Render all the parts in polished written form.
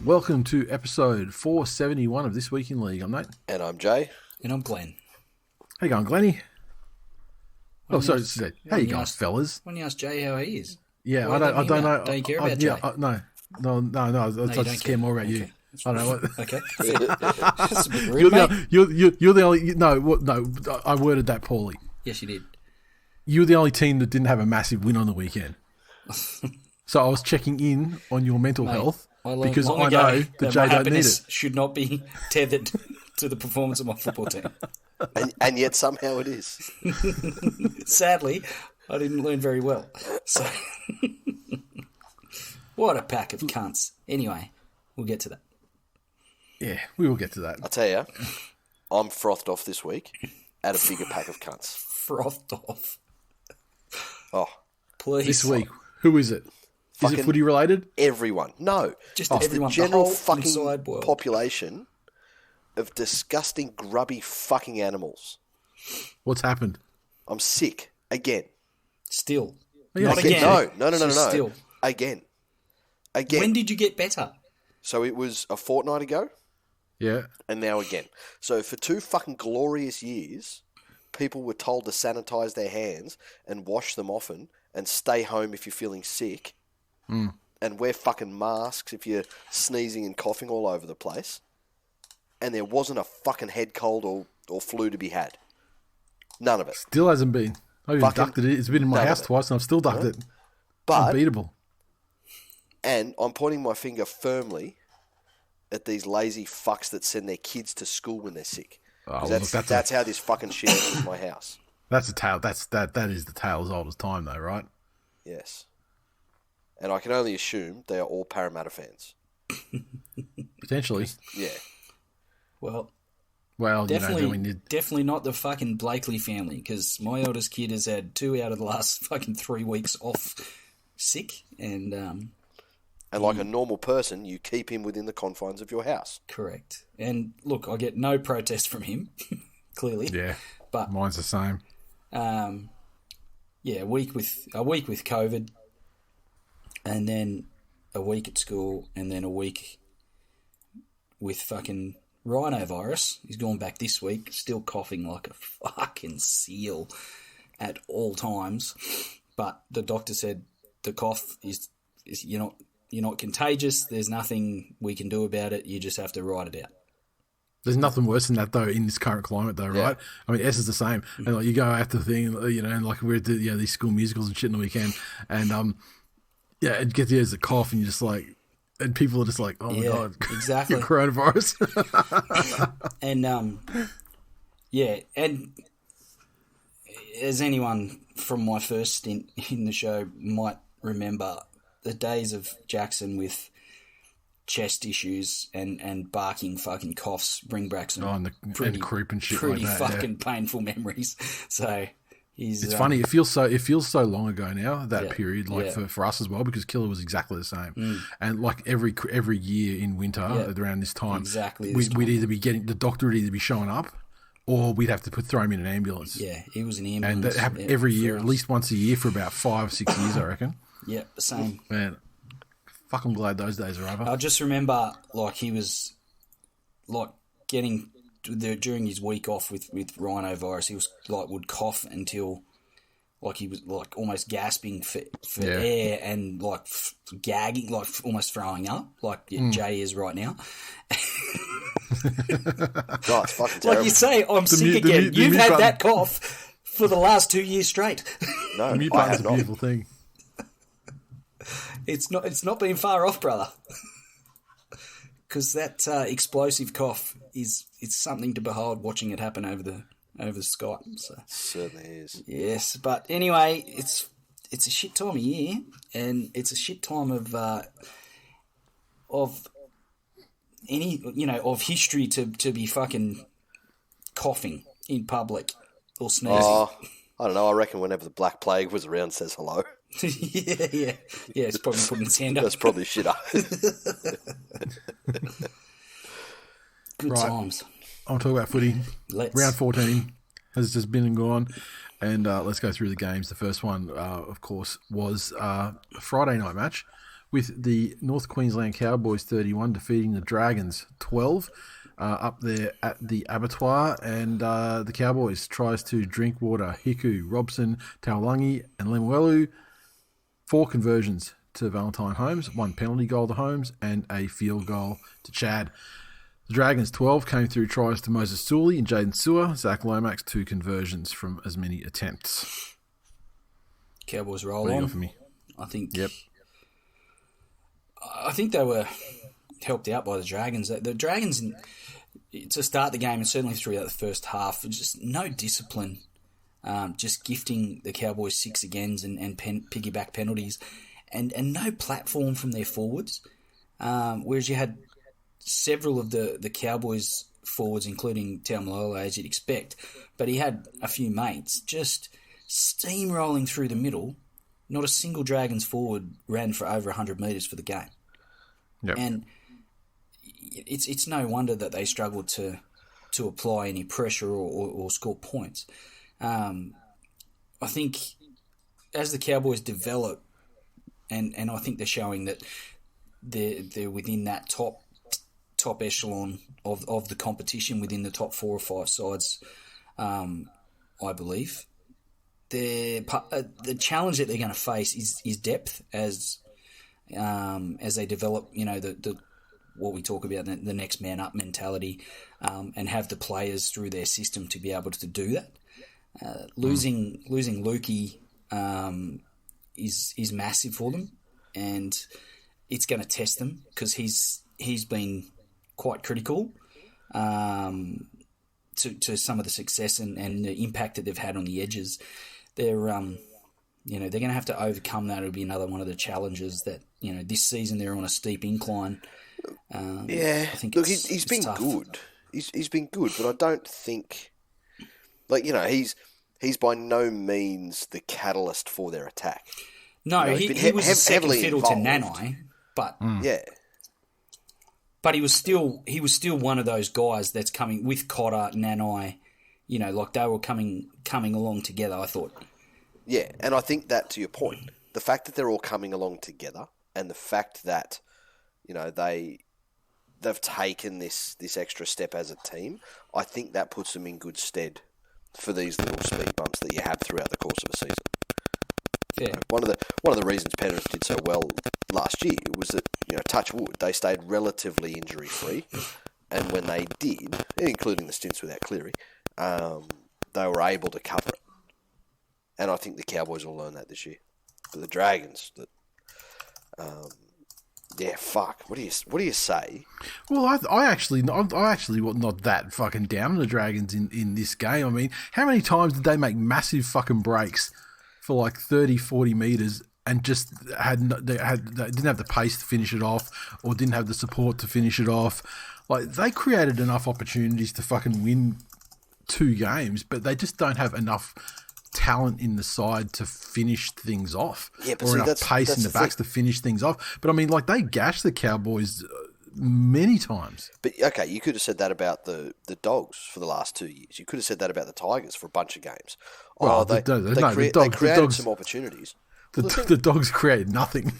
Welcome to episode 471 of This Week in League. I'm Nate. And I'm Jay. And I'm Glenn. How you going, Glennie? How you going, fellas? When you ask Jay how he is. Yeah, I don't know. Don't you care about Jay? No. I just care more about you. I don't know what. Okay. That's a bit rude, mate. You're the only. No, I worded that poorly. Yes, you did. You were the only team that didn't have a massive win on the weekend. So I was checking in on your mental health because I know that Jay don't need it. Should not be tethered to the performance of my football team. And yet somehow it is. Sadly, I didn't learn very well. So, what a pack of cunts. Anyway, we'll get to that. Yeah, we will get to that. I'll tell you, I'm frothed off this week at a bigger pack of cunts. Frothed off. Oh. Please. This week, who is it? Is it footy related? Everyone. No. Just everyone. The general the whole fucking population of disgusting, grubby fucking animals. What's happened? I'm sick. Again. Still. Not again. No. Still. Again. When did you get better? So it was a fortnight ago. Yeah. And now again. So for 2 fucking glorious years, people were told to sanitize their hands and wash them often and stay home if you're feeling sick. And wear fucking masks if you're sneezing and coughing all over the place. And there wasn't a fucking head cold or flu to be had. None of it. Still hasn't been. I've even ducked it. It's been in my house twice and I've still ducked it. But, unbeatable. And I'm pointing my finger firmly at these lazy fucks that send their kids to school when they're sick. Oh, that's how this fucking shit enters my house. That's a tale. That is the tale as old as time, though, right? Yes. And I can only assume they are all Parramatta fans. Potentially. Yeah. Well, definitely not the fucking Blakely family, because my eldest kid has had 2 out of the last fucking 3 weeks off sick, and like a normal person, you keep him within the confines of your house. Correct. And look, I get no protest from him, clearly. Yeah, but mine's the same. Yeah, a week with COVID, and then a week at school, and then a week with fucking rhinovirus. He's gone back this week, still coughing like a fucking seal at all times. But the doctor said the cough is you're not contagious. There's nothing we can do about it. You just have to ride it out. There's nothing worse than that, though, in this current climate, though, right? I mean, S is the same. And like you go after the thing, and like we're at these school musicals and shit on the weekend, and it gets you as a cough, and you're just like, and people are just like, oh my god, exactly, coronavirus. And and as anyone from my first stint in the show might remember, the days of Jackson with chest issues and barking fucking coughs bring back some pretty creep and shit pretty like that, fucking painful memories. So it's funny. It feels so long ago now, that period, for us as well, because Killer was exactly the same. And like every year in winter around this time, we'd either be getting, the doctor would either be showing up, or we'd have to throw him in an ambulance. Yeah, he was an ambulance. And that happened every year, at least once a year for about 5-6 years, I reckon. Yeah, same. Man, fucking glad those days are over. I just remember, like, he was, like, getting, during his week off with rhinovirus, he was, like, would cough until, like, he was, like, almost gasping for air and, like, gagging, like, almost throwing up, like Jay is right now. God, it's fucking terrible. Like you say, I'm sick again. You've had that cough for the last 2 years straight. No, the mute button's a beautiful thing. It's not been far off, brother. Because that explosive cough it's something to behold, watching it happen over the Skype. So. It certainly is. Yes, but anyway, it's a shit time of year, and it's a shit time of any of history to be fucking coughing in public or sneezing. Oh, I don't know. I reckon whenever the Black Plague was around, says hello. Yeah. It's probably putting its hand up. That's probably shit up. Good times. I'll talk about footy. Round 14 has just been and gone, and let's go through the games. The first one, of course, was a Friday night match, with the North Queensland Cowboys 31 defeating the Dragons 12 up there at the abattoir. And the Cowboys tries to Drinkwater, Hiku, Robson, Taulangi and Lemuelu. 4 conversions to Valentine Holmes, 1 penalty goal to Holmes and a field goal to Chad. The Dragons 12 came through tries to Moses Sully and Jaden Sewer. Zach Lomax 2 conversions from as many attempts. Cowboys roll on for me. I think. Yep. I think they were helped out by the Dragons. The Dragons, to start the game and certainly throughout the first half, just no discipline. Just gifting the Cowboys 6 agains and piggyback penalties, and no platform from their forwards. Whereas you had several of the Cowboys forwards, including TWiL, as you'd expect, but he had a few mates just steamrolling through the middle. Not a single Dragons forward ran for over 100 metres for the game. Yep. And it's no wonder that they struggled to apply any pressure or score points. I think as the Cowboys develop, and I think they're showing that they're within that top echelon of the competition within the top 4 or 5 sides, I believe. The challenge that they're going to face is depth as they develop, the what we talk about, the next man up mentality, and have the players through their system to be able to do that. Losing Lukey is massive for them, and it's going to test them because he's been quite critical to some of the success and the impact that they've had on the edges. They're going to have to overcome that. It'll be another one of the challenges that this season they're on a steep incline. I think look, he's been tough. Good. He's been good, but I don't think he's by no means the catalyst for their attack. No, he was a second fiddle to Nanai, but but he was still one of those guys that's coming with Cotter, Nanai. Like they were coming along together, I thought. Yeah, and I think that, to your point, the fact that they're all coming along together and the fact that, they've taken this extra step as a team, I think that puts them in good stead for these little speed bumps that you have throughout the course of a season. Yeah. One of the reasons Penrith did so well last year was that, touch wood, they stayed relatively injury-free, and when they did, including the stints without Cleary, they were able to cover it. And I think the Cowboys will learn that this year. But the Dragons, fuck. What do you say? Well, I actually was not that fucking down on the Dragons in this game. I mean, how many times did they make massive fucking breaks for like 30, 40 metres and just they didn't have the pace to finish it off or didn't have the support to finish it off? Like, they created enough opportunities to fucking win 2 games, but they just don't have enough talent in the side to finish things off, or enough pace in the backs to finish things off. But I mean, like, they gashed the Cowboys many times. But okay, you could have said that about the Dogs for the last 2 years. You could have said that about the Tigers for a bunch of games. They created some opportunities. The Dogs created nothing.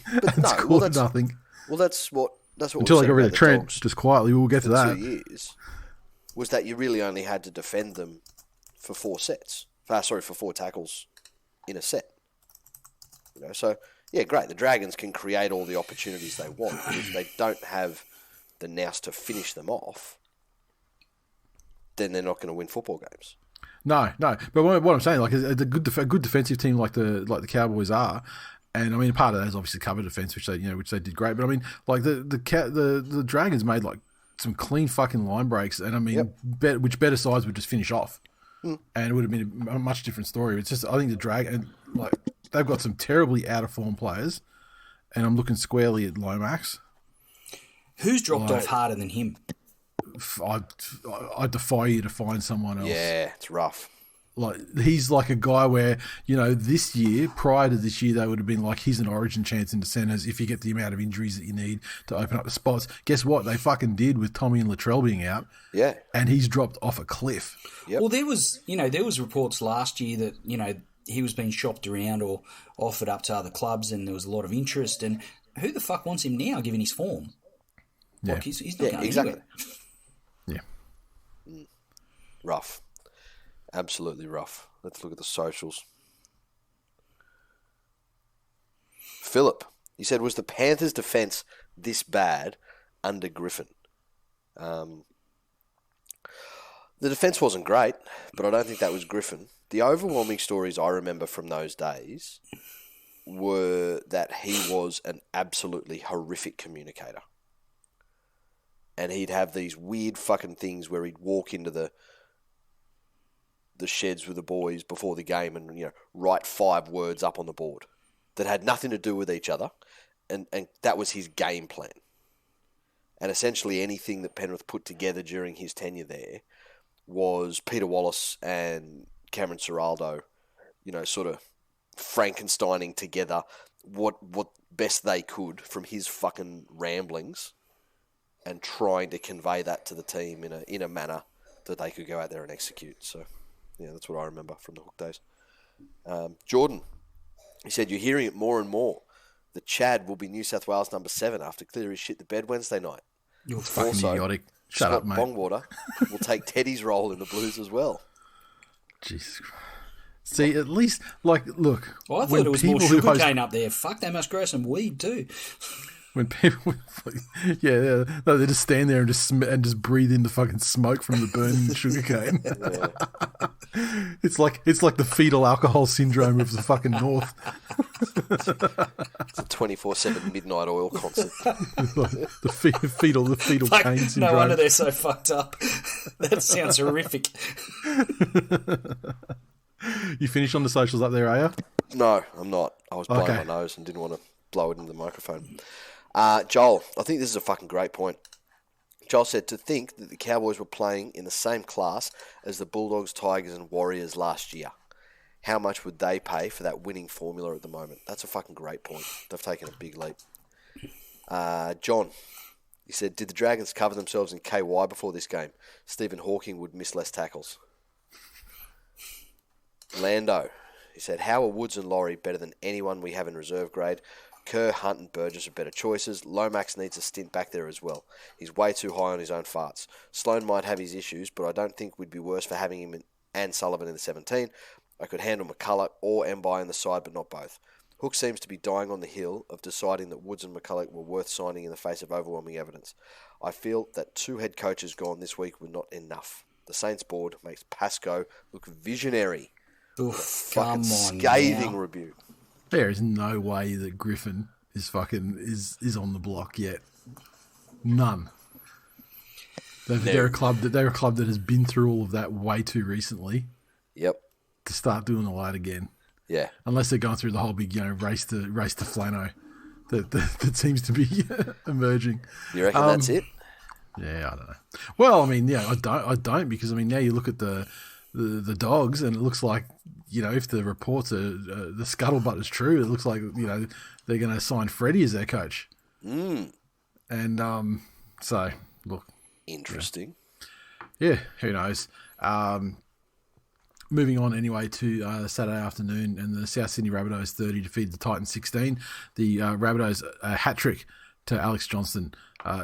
Scored nothing. Well, that's what until they got rid of Trent. Just quietly, we'll get to that. 2 years was that you really only had to defend them for 4 sets. For 4 tackles in a set. So yeah, great. The Dragons can create all the opportunities they want, but if they don't have the nous to finish them off, then they're not going to win football games. No. But what I'm saying, like, a good defensive team like the Cowboys are, and I mean, part of that is obviously cover defense, which they did great. But I mean, like the Dragons made like some clean fucking line breaks, and I mean, which better sides would just finish off. And it would have been a much different story. It's just, I think the Dragon, like, they've got some terribly out of form players, and I'm looking squarely at Lomax. Who's dropped off harder than him? I defy you to find someone else. Yeah, it's rough. Like, he's like a guy where, this year, prior to this year, they would have been like, he's an origin chance in the centres if you get the amount of injuries that you need to open up the spots. Guess what? They fucking did with Tommy and Latrell being out. Yeah. And he's dropped off a cliff. Yep. Well, there was reports last year that, he was being shopped around or offered up to other clubs, and there was a lot of interest. And who the fuck wants him now, given his form? Yeah. Like, he's not going anywhere. Yeah. Rough. Absolutely rough. Let's look at the socials. Philip, he said, was the Panthers' defence this bad under Griffin? The defence wasn't great, but I don't think that was Griffin. The overwhelming stories I remember from those days were that he was an absolutely horrific communicator. And he'd have these weird fucking things where he'd walk into the sheds with the boys before the game and, you know, write 5 words up on the board that had nothing to do with each other, and that was his game plan. And essentially anything that Penrith put together during his tenure there was Peter Wallace and Cameron Ciraldo, you know, sort of Frankensteining together what best they could from his fucking ramblings and trying to convey that to the team in a manner that they could go out there and execute. So, yeah, that's what I remember from the Hook days. Jordan, he said, you're hearing it more and more. The Chad will be New South Wales number 7 after clear his shit to bed Wednesday night. You're fucking idiotic. Shut up, mate. Bongwater will take Teddy's role in the Blues as well. Jesus Christ. See, at least, like, look. Well, I thought it was more sugarcane up there. Fuck, they must grow some weed too. When people, yeah, no, they just stand there and just breathe in the fucking smoke from the burning sugarcane. Yeah. It's like the fetal alcohol syndrome of the fucking north. It's a 24/7 midnight oil concert. the fetal Fuck, cane syndrome. No wonder they're so fucked up. That sounds horrific. You finished on the socials up there, are you? No, I'm not. I was blowing my nose and didn't want to blow it into the microphone. Joel, I think this is a fucking great point. Joel said, to think that the Cowboys were playing in the same class as the Bulldogs, Tigers and Warriors last year. How much would they pay for that winning formula at the moment? That's a fucking great point. They've taken a big leap. John, he said, did the Dragons cover themselves in KY before this game? Stephen Hawking would miss less tackles. Lando, he said, how are Woods and Laurie better than anyone we have in reserve grade? Kerr, Hunt and Burgess are better choices. Lomax needs a stint back there as well. He's way too high on his own farts. Sloan might have his issues, but I don't think we'd be worse for having him and Sullivan in the 17. I could handle McCulloch or Mbai in the side, but not both. Hook seems to be dying on the hill of deciding that Woods and McCulloch were worth signing in the face of overwhelming evidence. I feel that 2 head coaches gone this week were not enough. The Saints board makes Pascoe look visionary. Oof, come on, scathing now. rebuke. There is no way that Griffin is on the block yet. None. They're a club that has been through all of that way too recently. Yep. To start doing all that again. Yeah. Unless they're going through the whole big, race to Flano that seems to be emerging. You reckon that's it? Yeah, I don't know. Well, I mean, yeah, I don't because now you look at the Dogs and it looks like, if the reports are the scuttlebutt is true, it looks like they're going to sign Freddie as their coach. Mm. And so look, interesting. Yeah, who knows? Moving on anyway to Saturday afternoon, and the South Sydney Rabbitohs 30 defeated the Titans 16. The Rabbitohs hat trick to Alex Johnston.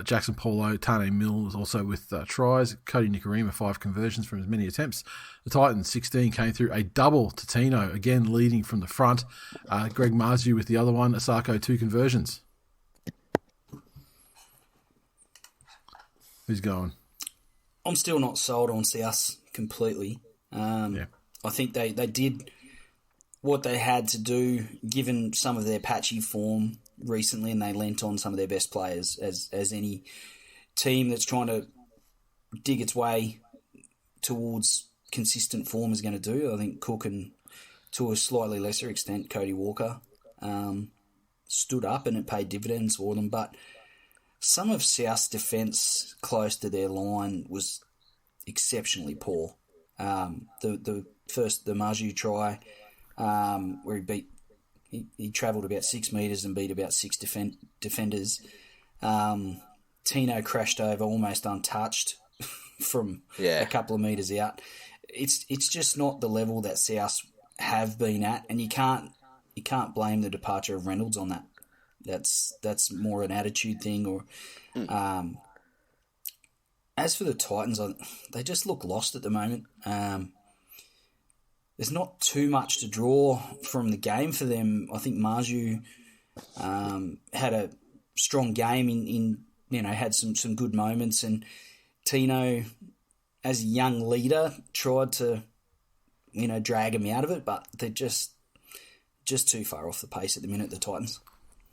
Jackson Paulo, Tane Mills also with tries. Cody Nikorima, 5 conversions from as many attempts. The Titans 16 came through a double to Tino, again leading from the front. Greg Marzu with the other one. Asako, 2 conversions. Who's going? I'm still not sold on South completely. Yeah. I think they did what they had to do, given some of their patchy form recently, and they lent on some of their best players, as any team that's trying to dig its way towards consistent form is going to do. I think Cook and, to a slightly lesser extent, Cody Walker stood up and it paid dividends for them. But some of South's defence close to their line was exceptionally poor. The Marju try, where he travelled about 6 metres and beat about 6 defenders. Tino crashed over almost untouched from a couple of metres out. It's just not the level that South have been at, and you can't blame the departure of Reynolds on that. That's more an attitude thing. Or as for the Titans, they just look lost at the moment. There's not too much to draw from the game for them. I think Marju had a strong game had some good moments, and Tino, as a young leader, tried to drag him out of it, but they're just too far off the pace at the minute, the Titans.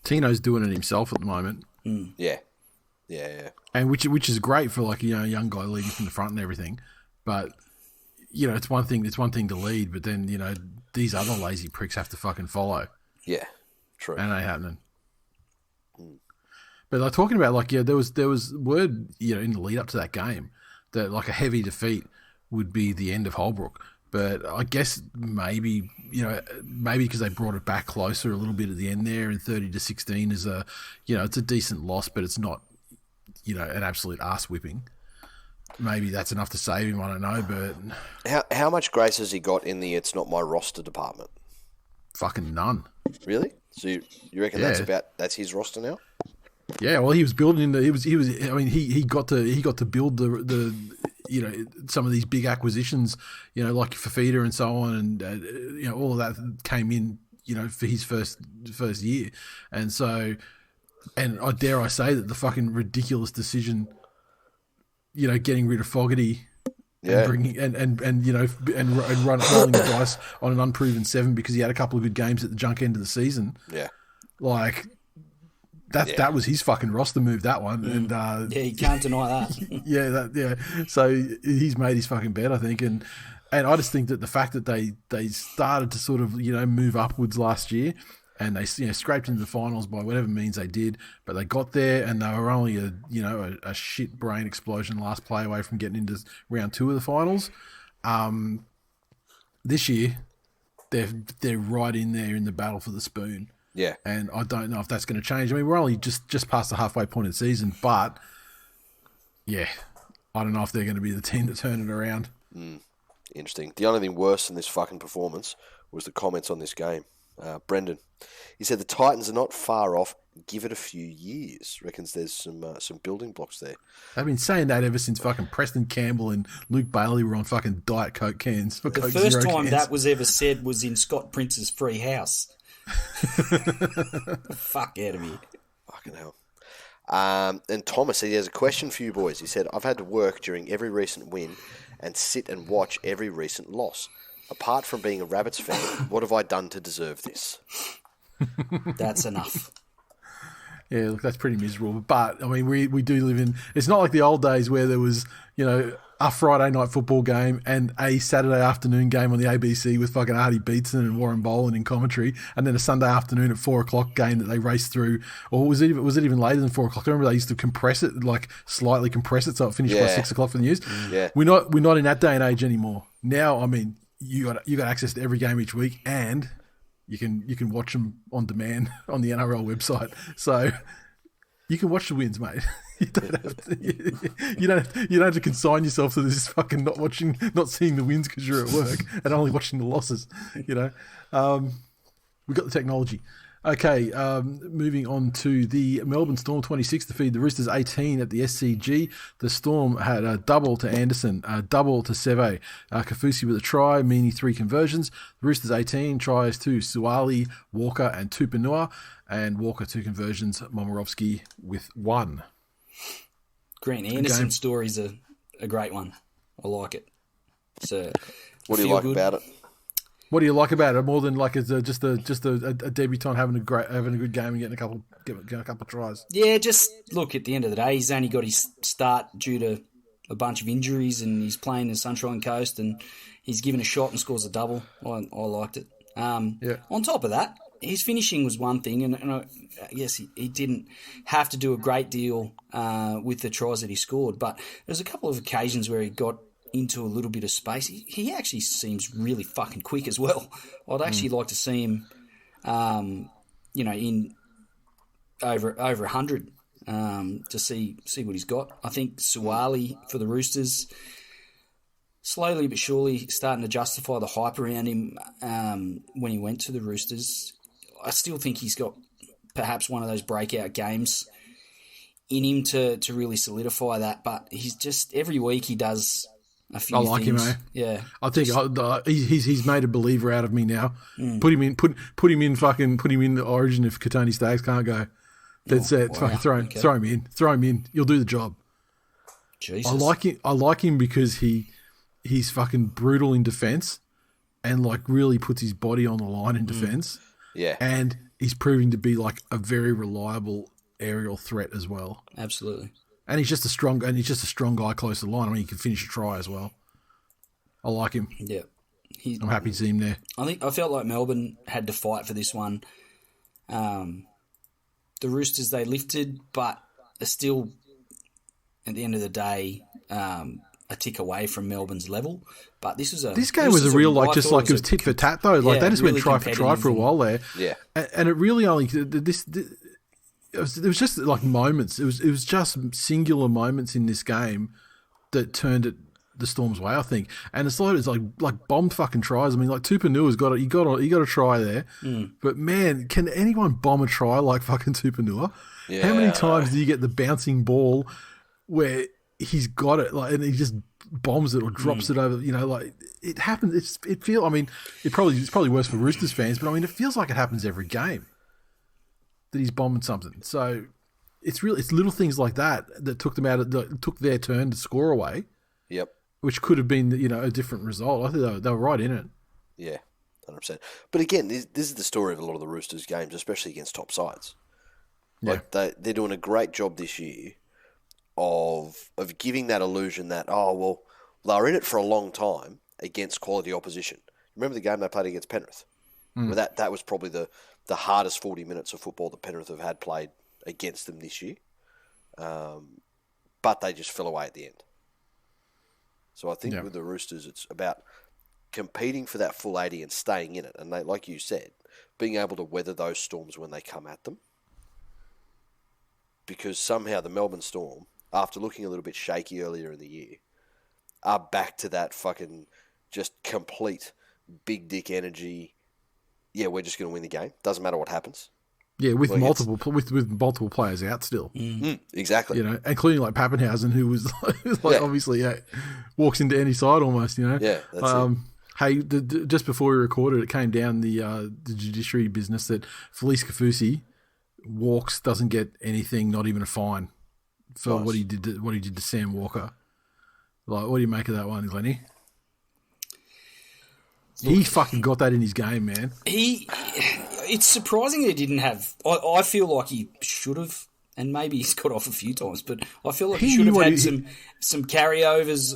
Tino's doing it himself at the moment. Yeah. And which is great for a young guy leading from the front and everything, but it's one thing to lead, but then these other lazy pricks have to fucking follow. Yeah, true. And it ain't happening. But talking about there was word in the lead up to that game that a heavy defeat would be the end of Holbrook. But I guess maybe because they brought it back closer a little bit at the end there, and 30-16 is it's a decent loss, but it's not an absolute arse whipping. Maybe that's enough to save him. I don't know, but how much grace has he got in the "it's not my roster" department? Fucking none. Really? So you reckon that's his roster now? Yeah, well, he was building he was. I mean, he got to build the some of these big acquisitions, like Fafita and so on, and all of that came in, for his first year, and so, and I dare I say that the fucking ridiculous decision, getting rid of Fogarty. Yeah. And bringing and rolling the dice on an unproven 7 because he had a couple of good games at the junk end of the season. Yeah, that was his fucking roster move, that one. And you can't deny that. So he's made his fucking bet, I think, and I just think that the fact that they started to sort of move upwards last year, and they scraped into the finals by whatever means they did, but they got there and they were only a shit brain explosion last play away from getting into round 2 of the finals. This year they're right in there in the battle for the spoon. Yeah. And I don't know if that's going to change. I mean, we're only just past the halfway point of the season, but yeah, I don't know if they're going to be the team to turn it around. Interesting. The only thing worse than this fucking performance was the comments on this game. Brendan, he said the Titans are not far off. Give it a few years. Reckons there's some building blocks there. I've been saying that ever since fucking Preston Campbell and Luke Bailey were on fucking Diet Coke cans. The Coke first Zero time cans. that was ever said was in Scott Prince's Free House. Fuck out of here. Fucking hell. And Thomas, he has a question for you boys. He said, I've had to work during every recent win and sit and watch every recent loss. Apart from being a Rabbits fan, what have I done to deserve this? That's enough. Yeah, look, that's pretty miserable. But, I mean, we do live in... It's not like the old days where there was, a Friday night football game and a Saturday afternoon game on the ABC with fucking Artie Beetson and Warren Boland in commentary, and then a Sunday afternoon at 4 o'clock game that they raced through. Or was it even later than 4 o'clock? I remember they used to compress it, slightly compress it so it finished by 6 o'clock for the news. Yeah. We're not in that day and age anymore. Now, I mean, you got access to every game each week, and you can watch them on demand on the NRL website. So you can watch the wins, mate. You don't have to consign yourself to this fucking not seeing the wins because you're at work and only watching the losses. We've got the technology. Okay, moving on to the Melbourne Storm 26 to feed the Roosters 18 at the SCG. The Storm had a double to Anderson, a double to Seve, Kafusi with a try, Meany 3 conversions. The Roosters 18 tries to Suwali, Walker and Tupanua, and Walker 2 conversions, Momorovsky with 1. Grant Anderson's story's a great one. I like it. So, what do you like about it? What do you like about it more than just a debutant having a good game and getting a couple tries? Yeah, just look, at the end of the day, he's only got his start due to a bunch of injuries, and he's playing in the Sunshine Coast, and he's given a shot and scores a double. I liked it. On top of that, his finishing was one thing, and I guess he didn't have to do a great deal with the tries that he scored, but there's a couple of occasions where he got into a little bit of space. He actually seems really fucking quick as well. I'd actually like to see him, in over 100 to see what he's got. I think Suwali for the Roosters, slowly but surely starting to justify the hype around him when he went to the Roosters. I still think he's got perhaps one of those breakout games in him to really solidify that. But he's just, every week he does a few things. I like him, eh? Yeah. I think he's made a believer out of me now. Put him in the Origin if Katoni Staggs can't go. That's it. Wow. Throw him in. Throw him in. You'll do the job. Jesus. I like him because he's fucking brutal in defence and like really puts his body on the line in defence. Yeah. And he's proving to be like a very reliable aerial threat as well. Absolutely. And he's just a strong guy close to the line. I mean, he can finish a try as well. I like him. Yeah. I'm happy to see him there. I felt like Melbourne had to fight for this one. The Roosters, they lifted, but are still, at the end of the day, a tick away from Melbourne's level. But this game was a real, like, just like it was tit for tat though. Like they just really went try for try for a while there. Yeah. And it really only it was just like moments. It was just singular moments in this game that turned it the Storm's way, I think. And it's like bombed fucking tries. I mean, like Tupanua's got a try there. But man, can anyone bomb a try like fucking Tupanua? Yeah. How many times do you get the bouncing ball where he's got it, like, and he just bombs it or drops it over? You know, like it happens. It's probably worse for Roosters fans, but I mean, it feels like it happens every game that he's bombing something. So it's little things like that took them out. Took their turn to score away. Yep. Which could have been, a different result. I think they were right in it. Yeah, 100%. But again, this is the story of a lot of the Roosters games, especially against top sides. Like they're doing a great job this year of giving that illusion that, they were in it for a long time against quality opposition. Remember the game they played against Penrith? Well, that was probably the hardest 40 minutes of football that Penrith have had played against them this year. But they just fell away at the end. So I think with the Roosters, it's about competing for that full 80 and staying in it. And they, like you said, being able to weather those storms when they come at them. Because somehow the Melbourne Storm, after looking a little bit shaky earlier in the year, are back to that fucking just complete big dick energy. Yeah, we're just going to win the game. Doesn't matter what happens. Yeah, with multiple players out still. Exactly. Including like Pappenhausen, who was obviously walks into any side almost. Yeah, that's it. Hey, just before we recorded, it came down the judiciary business that Felice Kafusi walks, doesn't get anything, not even a fine for what he did to Sam Walker. Like, what do you make of that one, Lenny? He fucking got that in his game, man. It's surprising he didn't have. I feel like he should have, and maybe he's got off a few times, but I feel like he should have had some carryovers,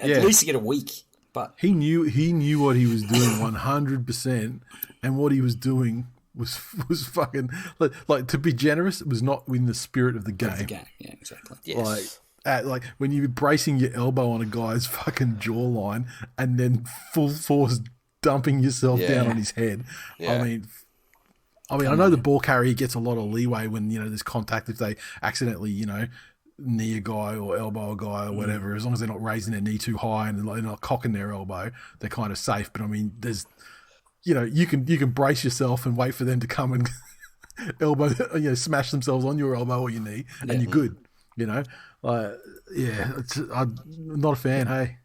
at least to get a week. But he knew what he was doing 100%, and what he was doing was fucking like to be generous. It was not in the spirit of the game. Yeah, exactly. Yes. Like when you're bracing your elbow on a guy's fucking jawline and then full force dumping yourself down on his head. Yeah. I mean, I know the ball carrier gets a lot of leeway when, there's contact if they accidentally, knee a guy or elbow a guy or whatever. As long as they're not raising their knee too high and they're not cocking their elbow, they're kind of safe. But I mean, there's, you can brace yourself and wait for them to come and elbow, smash themselves on your elbow or your knee, and you're good. I'm not a fan. Hey,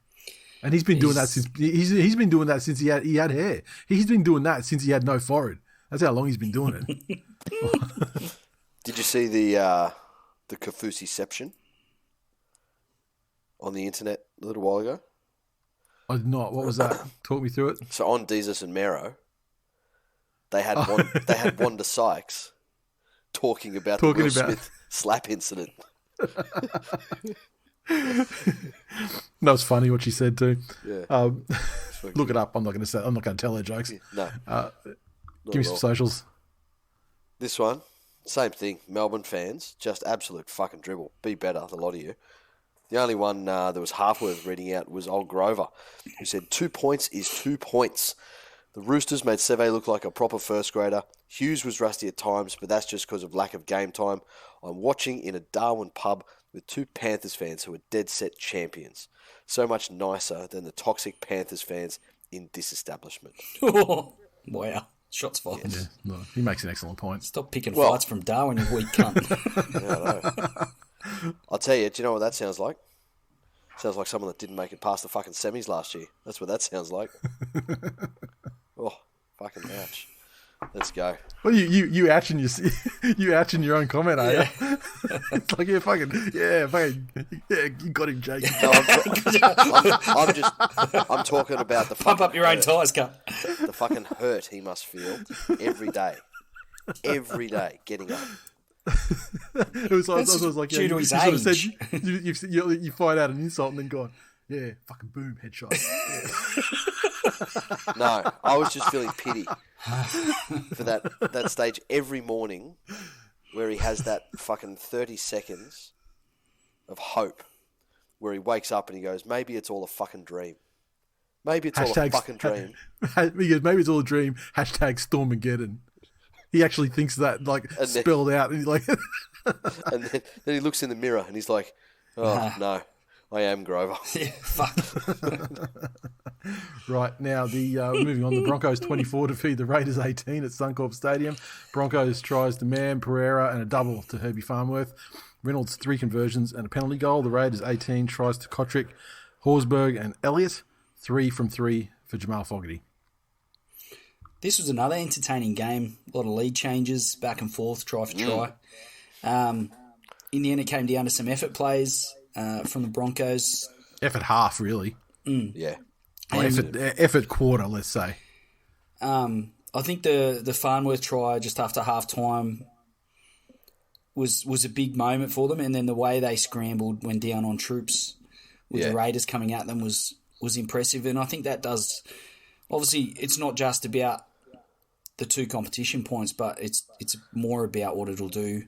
and he's been doing that since he's been doing that since he had hair. He's been doing that since he had no forehead. That's how long he's been doing it. Did you see the Kafusi-ception on the internet a little while ago? I did not. What was that? Talk me through it. So on Desus and Mero, they had Wanda Sykes talking about the Will Smith slap incident. That was funny what she said too. Yeah. Look it up. I'm not going to tell her jokes. No. Give me some socials. This one, same thing. Melbourne fans, just absolute fucking dribble. Be better, the lot of you. The only one that was half worth reading out was old Grover, who said 2 points is 2 points. The Roosters made Seve look like a proper first grader. Hughes was rusty at times, but that's just because of lack of game time. I'm watching in a Darwin pub with 2 Panthers fans who are dead set champions. So much nicer than the toxic Panthers fans in this establishment. Wow. Shots fired. Yeah, no, he makes an excellent point. Stop picking fights from Darwin, you weak cunt. Yeah, I know. I'll tell you, do you know what that sounds like? Sounds like someone that didn't make it past the fucking semis last year. That's what that sounds like. Oh, fucking ouch. Let's go. Well, you ouching your own comment, are you? It's like, you got him, Jake. No, I'm talking about the pump up your own tyres, cup. The fucking hurt he must feel every day getting up. It was like due to his age. Sort of said, you find out an insult and then gone, yeah, fucking boom, headshot. Yeah. No, I was just feeling pity for that stage every morning where he has that fucking 30 seconds of hope where he wakes up and he goes, maybe it's all a fucking dream. Maybe it's all a fucking dream. He goes, maybe it's all a dream. #Stormageddon. He actually thinks that, like, spelled out. And he's like... and then he looks in the mirror and he's like, oh, no, I am Grover. Yeah, fuck. Right, now, moving on, the Broncos 24 defeat the Raiders 18 at Suncorp Stadium. Broncos tries to Mann, Pereira, and a double to Herbie Farnworth. Reynolds 3 conversions and a penalty goal. The Raiders 18 tries to Kotrick, Horsburgh, and Elliott. 3 from 3 for Jamal Fogarty. This was another entertaining game. A lot of lead changes, back and forth, try for try. In the end, it came down to some effort plays from the Broncos. Effort half, really. Yeah. Effort quarter, let's say. I think the Farnworth try just after half time was a big moment for them, and then the way they scrambled when down on troops with the Raiders coming at them was impressive. And I think that does... Obviously, it's not just about the 2 competition points, but it's more about what it'll do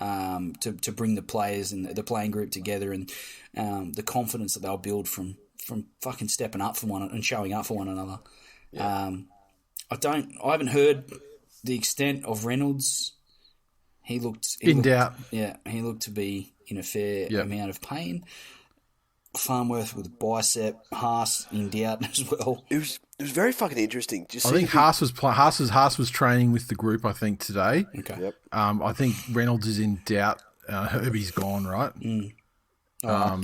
to bring the players and the playing group together, and the confidence that they'll build from fucking stepping up for one and showing up for one another. Yeah. I haven't heard the extent of Reynolds. He looked in doubt. Yeah, he looked to be in a fair amount of pain. Farnworth with a bicep, Haas in doubt as well. It was very fucking interesting. I think Haas was training with the group, I think, today. Okay. Yep. I think Reynolds is in doubt. Herbie's gone, right? I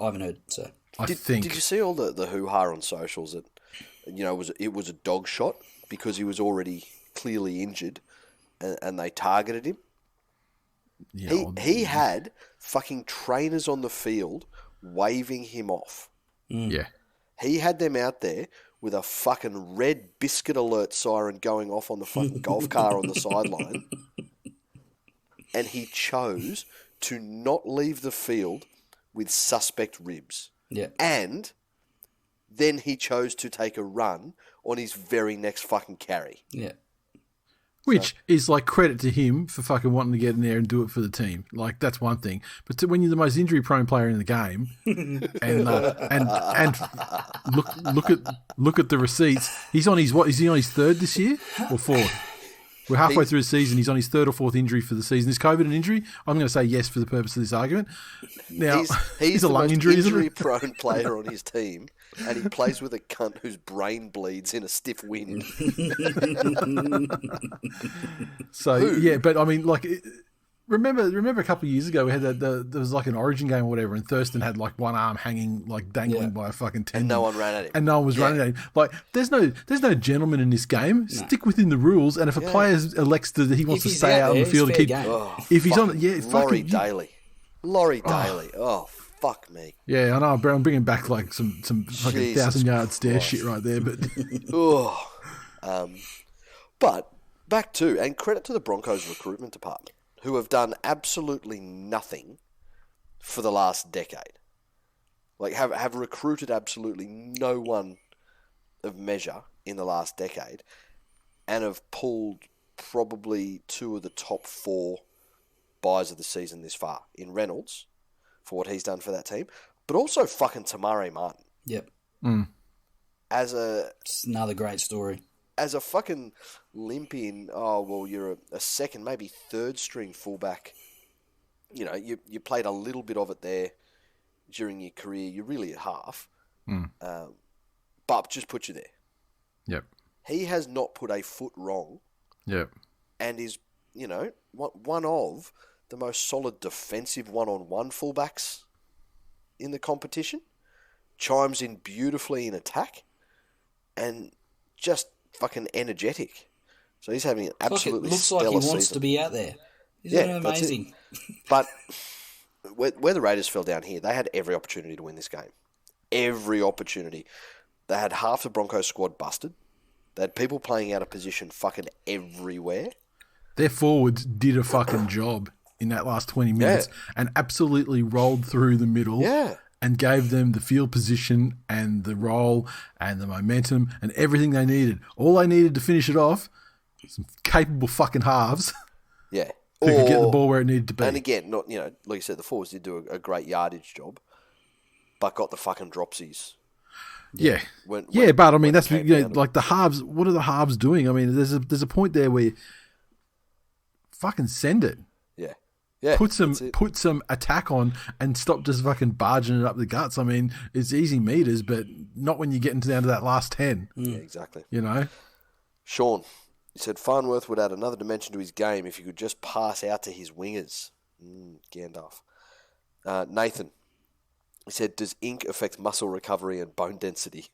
haven't heard, so. Did you see all the hoo-ha on socials that, it was a dog shot because he was already clearly injured and they targeted him? Yeah, he had fucking trainers on the field waving him off. Yeah. He had them out there with a fucking red biscuit alert siren going off on the fucking golf car on the sideline. And he chose to not leave the field with suspect ribs. Yeah. And then he chose to take a run on his very next fucking carry. Yeah. Which is like credit to him for fucking wanting to get in there and do it for the team. Like, that's one thing. But when you're the most injury prone player in the game, and look at the receipts, he's on his is he on his 3rd this year or 4th? We're halfway through the season. He's on his 3rd or 4th injury for the season. Is COVID an injury? I'm going to say yes for the purpose of this argument. Now, he's a lung injury, isn't it? Injury-prone player on his team, and he plays with a cunt whose brain bleeds in a stiff wind. But I mean, like, remember a couple of years ago we had there was like an Origin game or whatever, and Thurston had like one arm hanging, like dangling by a fucking tendon, and no one ran at him, and no one was running at him. Like, there's no gentleman in this game. No. Stick within the rules, and if a player elects he wants to stay out on the field, if he's on, Laurie Daly, oh fuck me. Yeah, I know, bro. I'm bringing back like some fucking 1,000-yard stare shit right there, but but back to, and credit to the Broncos recruitment department, who have done absolutely nothing for the last decade. Like, have recruited absolutely no one of measure in the last decade, and have pulled probably 2 of the top 4 buys of the season this far, in Reynolds, for what he's done for that team, but also fucking Tamare Martin. Yep. It's another great story. As a fucking limp-in, you're a second, maybe 3rd string fullback. You know, you played a little bit of it there during your career. You're really at half. But just put you there. Yep. He has not put a foot wrong. Yeah. And is, one of the most solid defensive one-on-one fullbacks in the competition. Chimes in beautifully in attack. And just fucking energetic. So he's having an absolutely stellar season. Looks like he wants to be out there. Isn't it amazing? But where the Raiders fell down here, they had every opportunity to win this game. Every opportunity. They had half the Broncos squad busted. They had people playing out of position fucking everywhere. Their forwards did a fucking job in that last 20 minutes and absolutely rolled through the middle and gave them the field position and the roll and the momentum and everything they needed. All they needed to finish it off, some capable fucking halves. Yeah. Who could get the ball where it needed to be. And again, not like you said, the forwards did do a great yardage job, but got the fucking dropsies. Yeah. But I mean, that's like the halves. What are the halves doing? I mean, there's a point there where fucking send it. Yeah. Yeah. Put some attack on and stop just fucking barging it up the guts. I mean, it's easy meters, but not when you're getting down to that last 10. Yeah, exactly. Sean. He said Farnworth would add another dimension to his game if he could just pass out to his wingers. Gandalf. Nathan. He said, does ink affect muscle recovery and bone density?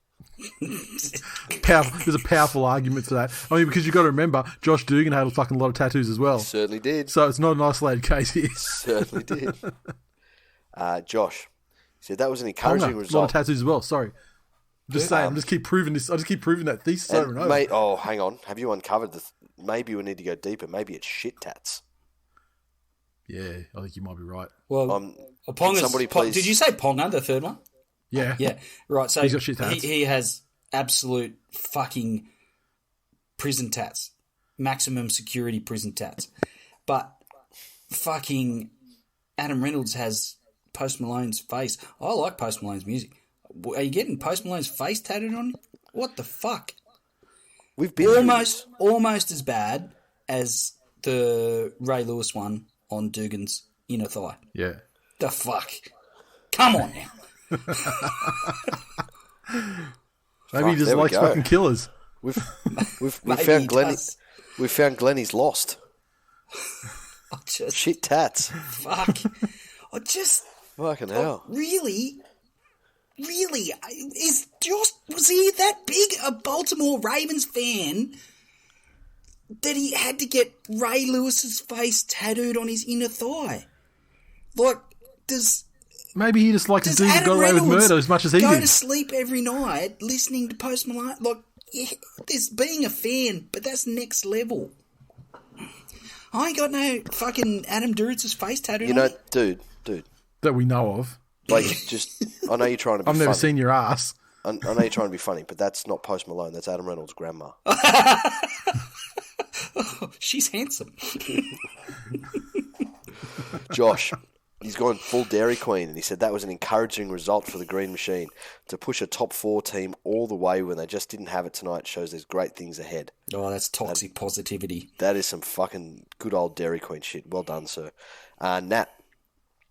There's a powerful argument to that. I mean, because you've got to remember, Josh Dugan had a fucking lot of tattoos as well. Certainly did. So it's not an isolated case here. Certainly did. Josh. He said that was an encouraging result. A lot of tattoos as well, sorry. Just saying, I just keep proving that thesis over and over. Hang on. Have you uncovered maybe we need to go deeper. Maybe it's shit tats. Yeah, I think you might be right. Well, did you say Ponga, the third one? Yeah. Yeah, right. So he's got shit tats. He has absolute fucking prison tats. Maximum security prison tats. But fucking Adam Reynolds has Post Malone's face. I like Post Malone's music. Are you getting Post Malone's face tattooed on you? What the fuck? We've been almost as bad as the Ray Lewis one on Dugan's inner thigh. Yeah. The fuck? Come on now. Maybe he just likes fucking killers. We found Glenn. We found Glenny's lost. Shit tats. Fuck. Fucking hell. Really? Was he that big a Baltimore Ravens fan that he had to get Ray Lewis's face tattooed on his inner thigh? Like, maybe he just likes to got away with murder as much as he did. Go to sleep every night listening to Post Malone. Like, there's being a fan, but that's next level. I ain't got no fucking Adam Duritz's face tattooed on me. Dude. That we know of. Like, I know you're trying to be funny. I've never seen your ass. I know you're trying to be funny, but that's not Post Malone. That's Adam Reynolds' grandma. She's handsome. Josh, he's gone full Dairy Queen, and he said that was an encouraging result for the Green Machine. To push a top 4 team all the way when they just didn't have it tonight shows there's great things ahead. Oh, that's toxic positivity. That is some fucking good old Dairy Queen shit. Well done, sir. Nat.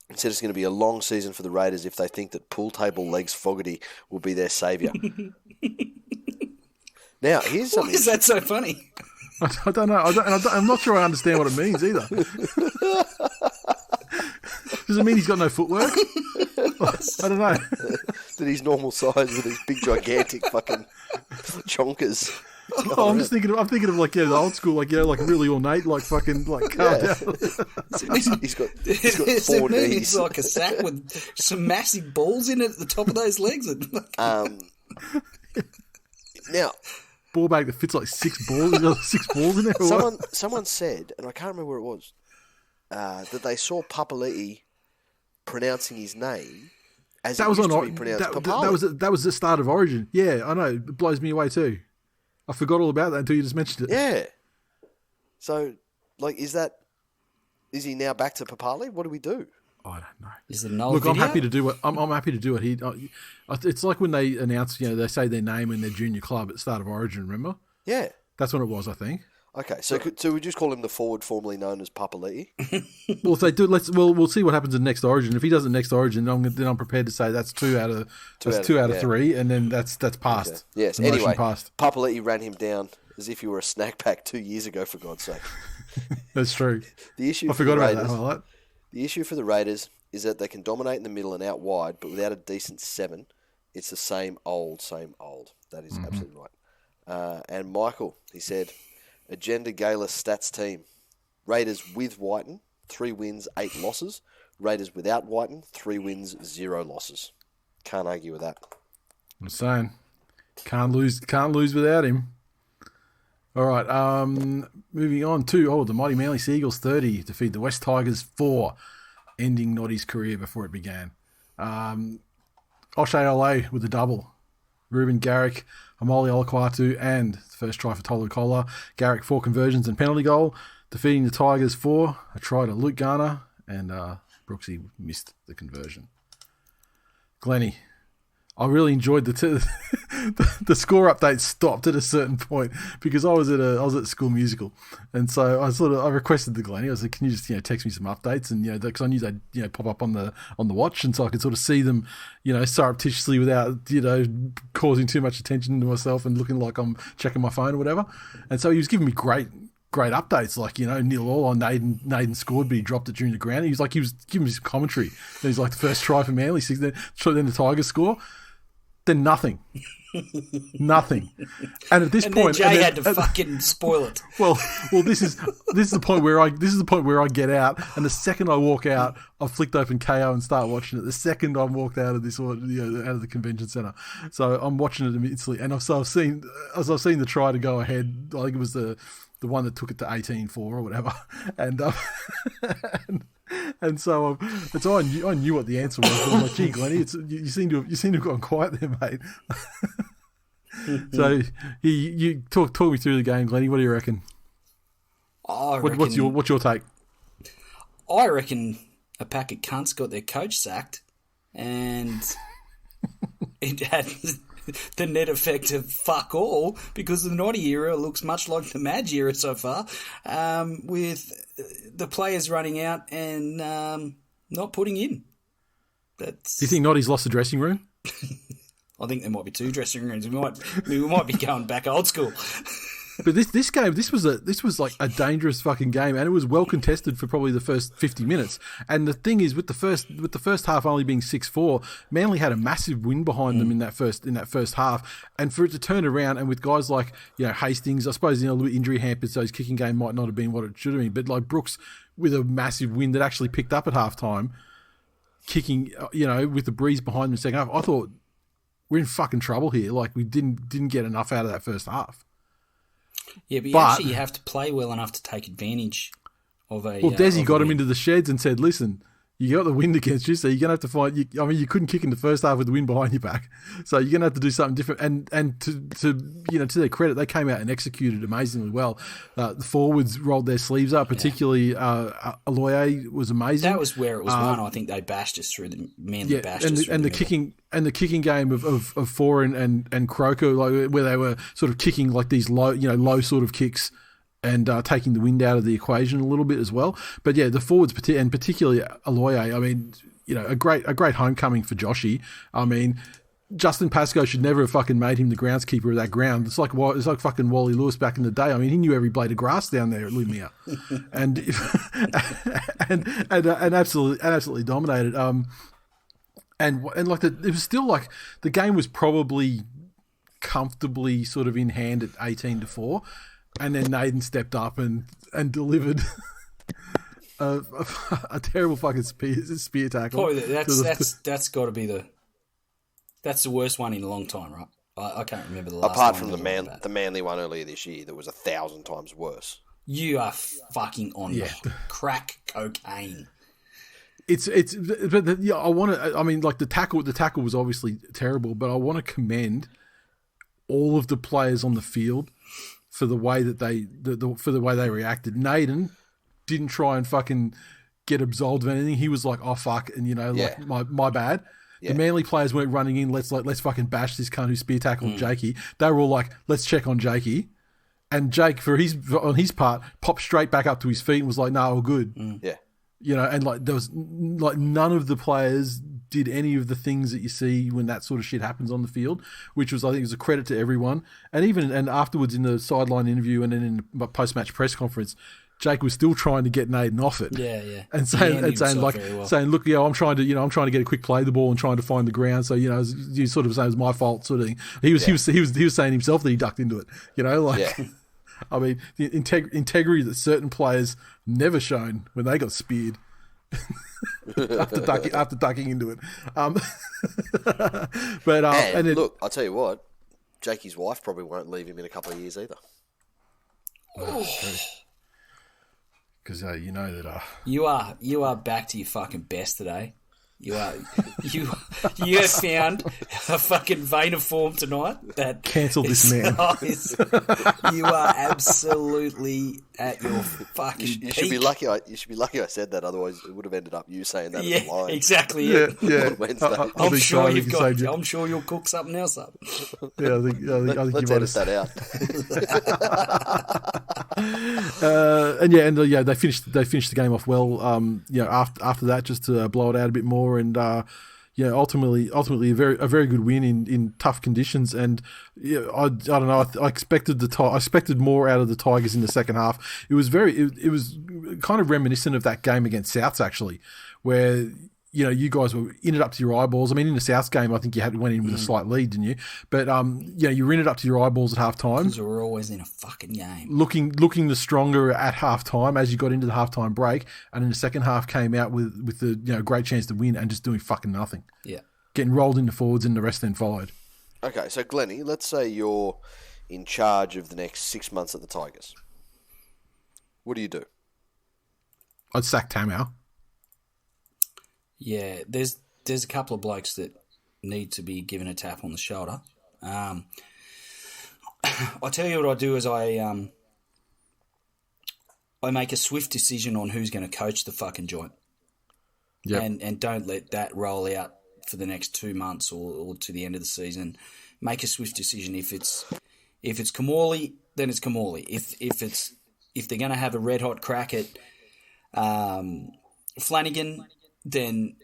He said it's going to be a long season for the Raiders if they think that pool table legs Fogarty will be their saviour. Now, here's something. Why is that so funny? I don't know. I'm not sure I understand what it means either. Does it mean he's got no footwork? I don't know. That he's normal size with his big, gigantic fucking chonkers. Oh, I'm thinking of like the old school, like like really ornate, like fucking like carved out. He's got 4 knees. He's like a sack with some massive balls in it at the top of those legs. Now, ball bag that fits like 6 balls in there. Someone said, and I can't remember where it was, that they saw Papali'i pronouncing his name as it used to be pronounced Papali. That was the start of Origin. Yeah, I know. It blows me away too. I forgot all about that until you just mentioned it. Yeah. So, like, is he now back to Papali? What do we do? I don't know. Is it an old Look, video? I'm happy to do it. I'm happy to do it. It's like when they announce, they say their name and their junior club at the start of Origin. Remember? Yeah. That's when it was, I think. Okay, so we just call him the forward formerly known as Papali'i? Well, if they do, we'll see what happens in next Origin. If he does it next Origin, then I'm prepared to say that's two out of 3, and then that's passed. Okay. Yes. Anyway, Papali'i ran him down as if he were a snack pack 2 years ago. For God's sake. That's true. I forgot about that highlight. The issue for the Raiders is that they can dominate in the middle and out wide, but without a decent 7, it's the same old. That is absolutely right. And Michael, he said, Agenda Gala stats team. Raiders with Whiten, 3 wins, 8 losses. Raiders without Whiten, 3 wins, 0 losses. Can't argue with that. I'm saying, can't lose without him. All right, moving on to the mighty Manly Seagulls 30 defeat the West Tigers 4, ending Noddy's career before it began. O'Shea Ole with a double. Ruben Garrick, Amoli Olakwatu, and the first try for Tolu Kola. Garrick 4 conversions and penalty goal, defeating the Tigers 4. A try to Luke Garner, and Brooksy missed the conversion. Glennie, I really enjoyed the score update stopped at a certain point because I was at school musical, and so I requested the Glennie. I was like, can you just text me some updates, and because I knew they'd pop up on the watch, and so I could sort of see them surreptitiously without causing too much attention to myself and looking like I'm checking my phone or whatever. And so he was giving me great updates, like, 0-0 on Naden scored, but he dropped it during the ground. He was giving me some commentary. And he's like, the first try for Manly, then the Tigers score. Then nothing. And at this point, Jay had to fucking spoil it. Well, this is the point where I get out, and the second I walk out, I've flicked open KO and start watching it. The second I'm walked out of this, out of the convention centre, so I'm watching it immediately. And I've seen the try to go ahead. I think it was the one that took it to 18-4 or whatever, and so I knew what the answer was. I'm like, gee, Glennie, you seem to have gone quiet there, mate. So you talk me through the game, Glennie. What do you reckon? What's your take? I reckon a pack of cunts got their coach sacked, and it had the net effect of fuck all, because the Noddy era looks much like the Madge era so far, with the players running out and not putting in. Do you think Noddy's lost the dressing room? I think there might be 2 dressing rooms. We might be going back old school. But this game, this was like a dangerous fucking game, and it was well contested for probably the first 50 minutes. And the thing is, with the first half only being 6-4, Manly had a massive win behind them in that first half, and for it to turn around, and with guys like Hastings, I suppose a little injury hampered, so his kicking game might not have been what it should have been. But like Brooks with a massive win that actually picked up at halftime, kicking with the breeze behind him in the second half, I thought we're in fucking trouble here. Like we didn't get enough out of that first half. Yeah, but you have to play well enough to take advantage of a... Well, Desi got him into the sheds and said, listen, you got the wind against you, so you're going to have to find... you couldn't kick in the first half with the wind behind your back, so you're going to have to do something different. And to their credit, they came out and executed amazingly well. The forwards rolled their sleeves up, particularly Aloye was amazing. That was where it was won. I think they bashed us through the... Manly bashed us through the kicking... And the kicking game of Foran and Croker, like where they were sort of kicking like these low sort of kicks and taking the wind out of the equation a little bit as well. But yeah, the forwards and particularly Aloye, I mean, a great homecoming for Joshy. I mean, Justin Pascoe should never have fucking made him the groundskeeper of that ground. It's like fucking Wally Lewis back in the day. I mean, he knew every blade of grass down there at Lumia, and absolutely dominated. And like it was still like the game was probably comfortably sort of in hand at 18-4, and then Naden stepped up and delivered a terrible fucking spear tackle. Boy, that's got to be that's the worst one in a long time, right? I can't remember the last. Apart from the Manly one earlier this year, that was 1,000 times worse. You are fucking on crack cocaine. I want to. I mean, like the tackle was obviously terrible, but I want to commend all of the players on the field for the way that they reacted. Naden didn't try and fucking get absolved of anything. He was like, "Oh fuck," and like my bad. Yeah. The Manly players weren't running in. Let's fucking bash this cunt who spear tackled Jakey. They were all like, "Let's check on Jakey." And Jake, on his part, popped straight back up to his feet and was like, "No, we're good." Yeah. And like there was like none of the players did any of the things that you see when that sort of shit happens on the field, which was, I think, was a credit to everyone. And afterwards in the sideline interview and then in the post-match press conference, Jake was still trying to get Naden off it. Yeah. And saying, look, I'm trying to get a quick play the ball and trying to find the ground. So, you sort of saying it was my fault sort of thing. He was saying himself that he ducked into it, I mean, the integrity that certain players never shown when they got speared after ducking into it. Look, I'll tell you what, Jakey's wife probably won't leave him in a couple of years either. Because you know that you are back to your fucking best today. You have found a fucking vein of form tonight that cancel this man. You are absolutely at your fucking you peak. should be lucky. You should be lucky I said that. Otherwise, it would have ended up you saying that. Yeah, as a line. exactly. Yeah. On Wednesday. I'm sure you'll cook something else up. Yeah, I think let's edit that out. They finished the game off well. After that, just to blow it out a bit more, and ultimately a very good win in tough conditions. And I don't know. I expected more out of the Tigers in the second half. It was kind of reminiscent of that game against Souths actually, where you guys were in it up to your eyeballs. I mean, in the Souths game, I think you went in with a slight lead, didn't you? But you were in it up to your eyeballs at half time. Because we're always in a fucking game. Looking the stronger at half time as you got into the halftime break, and in the second half came out with the great chance to win and just doing fucking nothing. Yeah, getting rolled into forwards, and the rest then followed. Okay, so Glennie, let's say you're in charge of the next 6 months at the Tigers. What do you do? I'd sack Tamau. Yeah, there's a couple of blokes that need to be given a tap on the shoulder. I tell you what I do is I make a swift decision on who's going to coach the fucking joint. Yep. And don't let that roll out for the next 2 months or to the end of the season. Make a swift decision. If it's Kamali, then it's Kamali. If they're going to have a red hot crack at Flanagan, then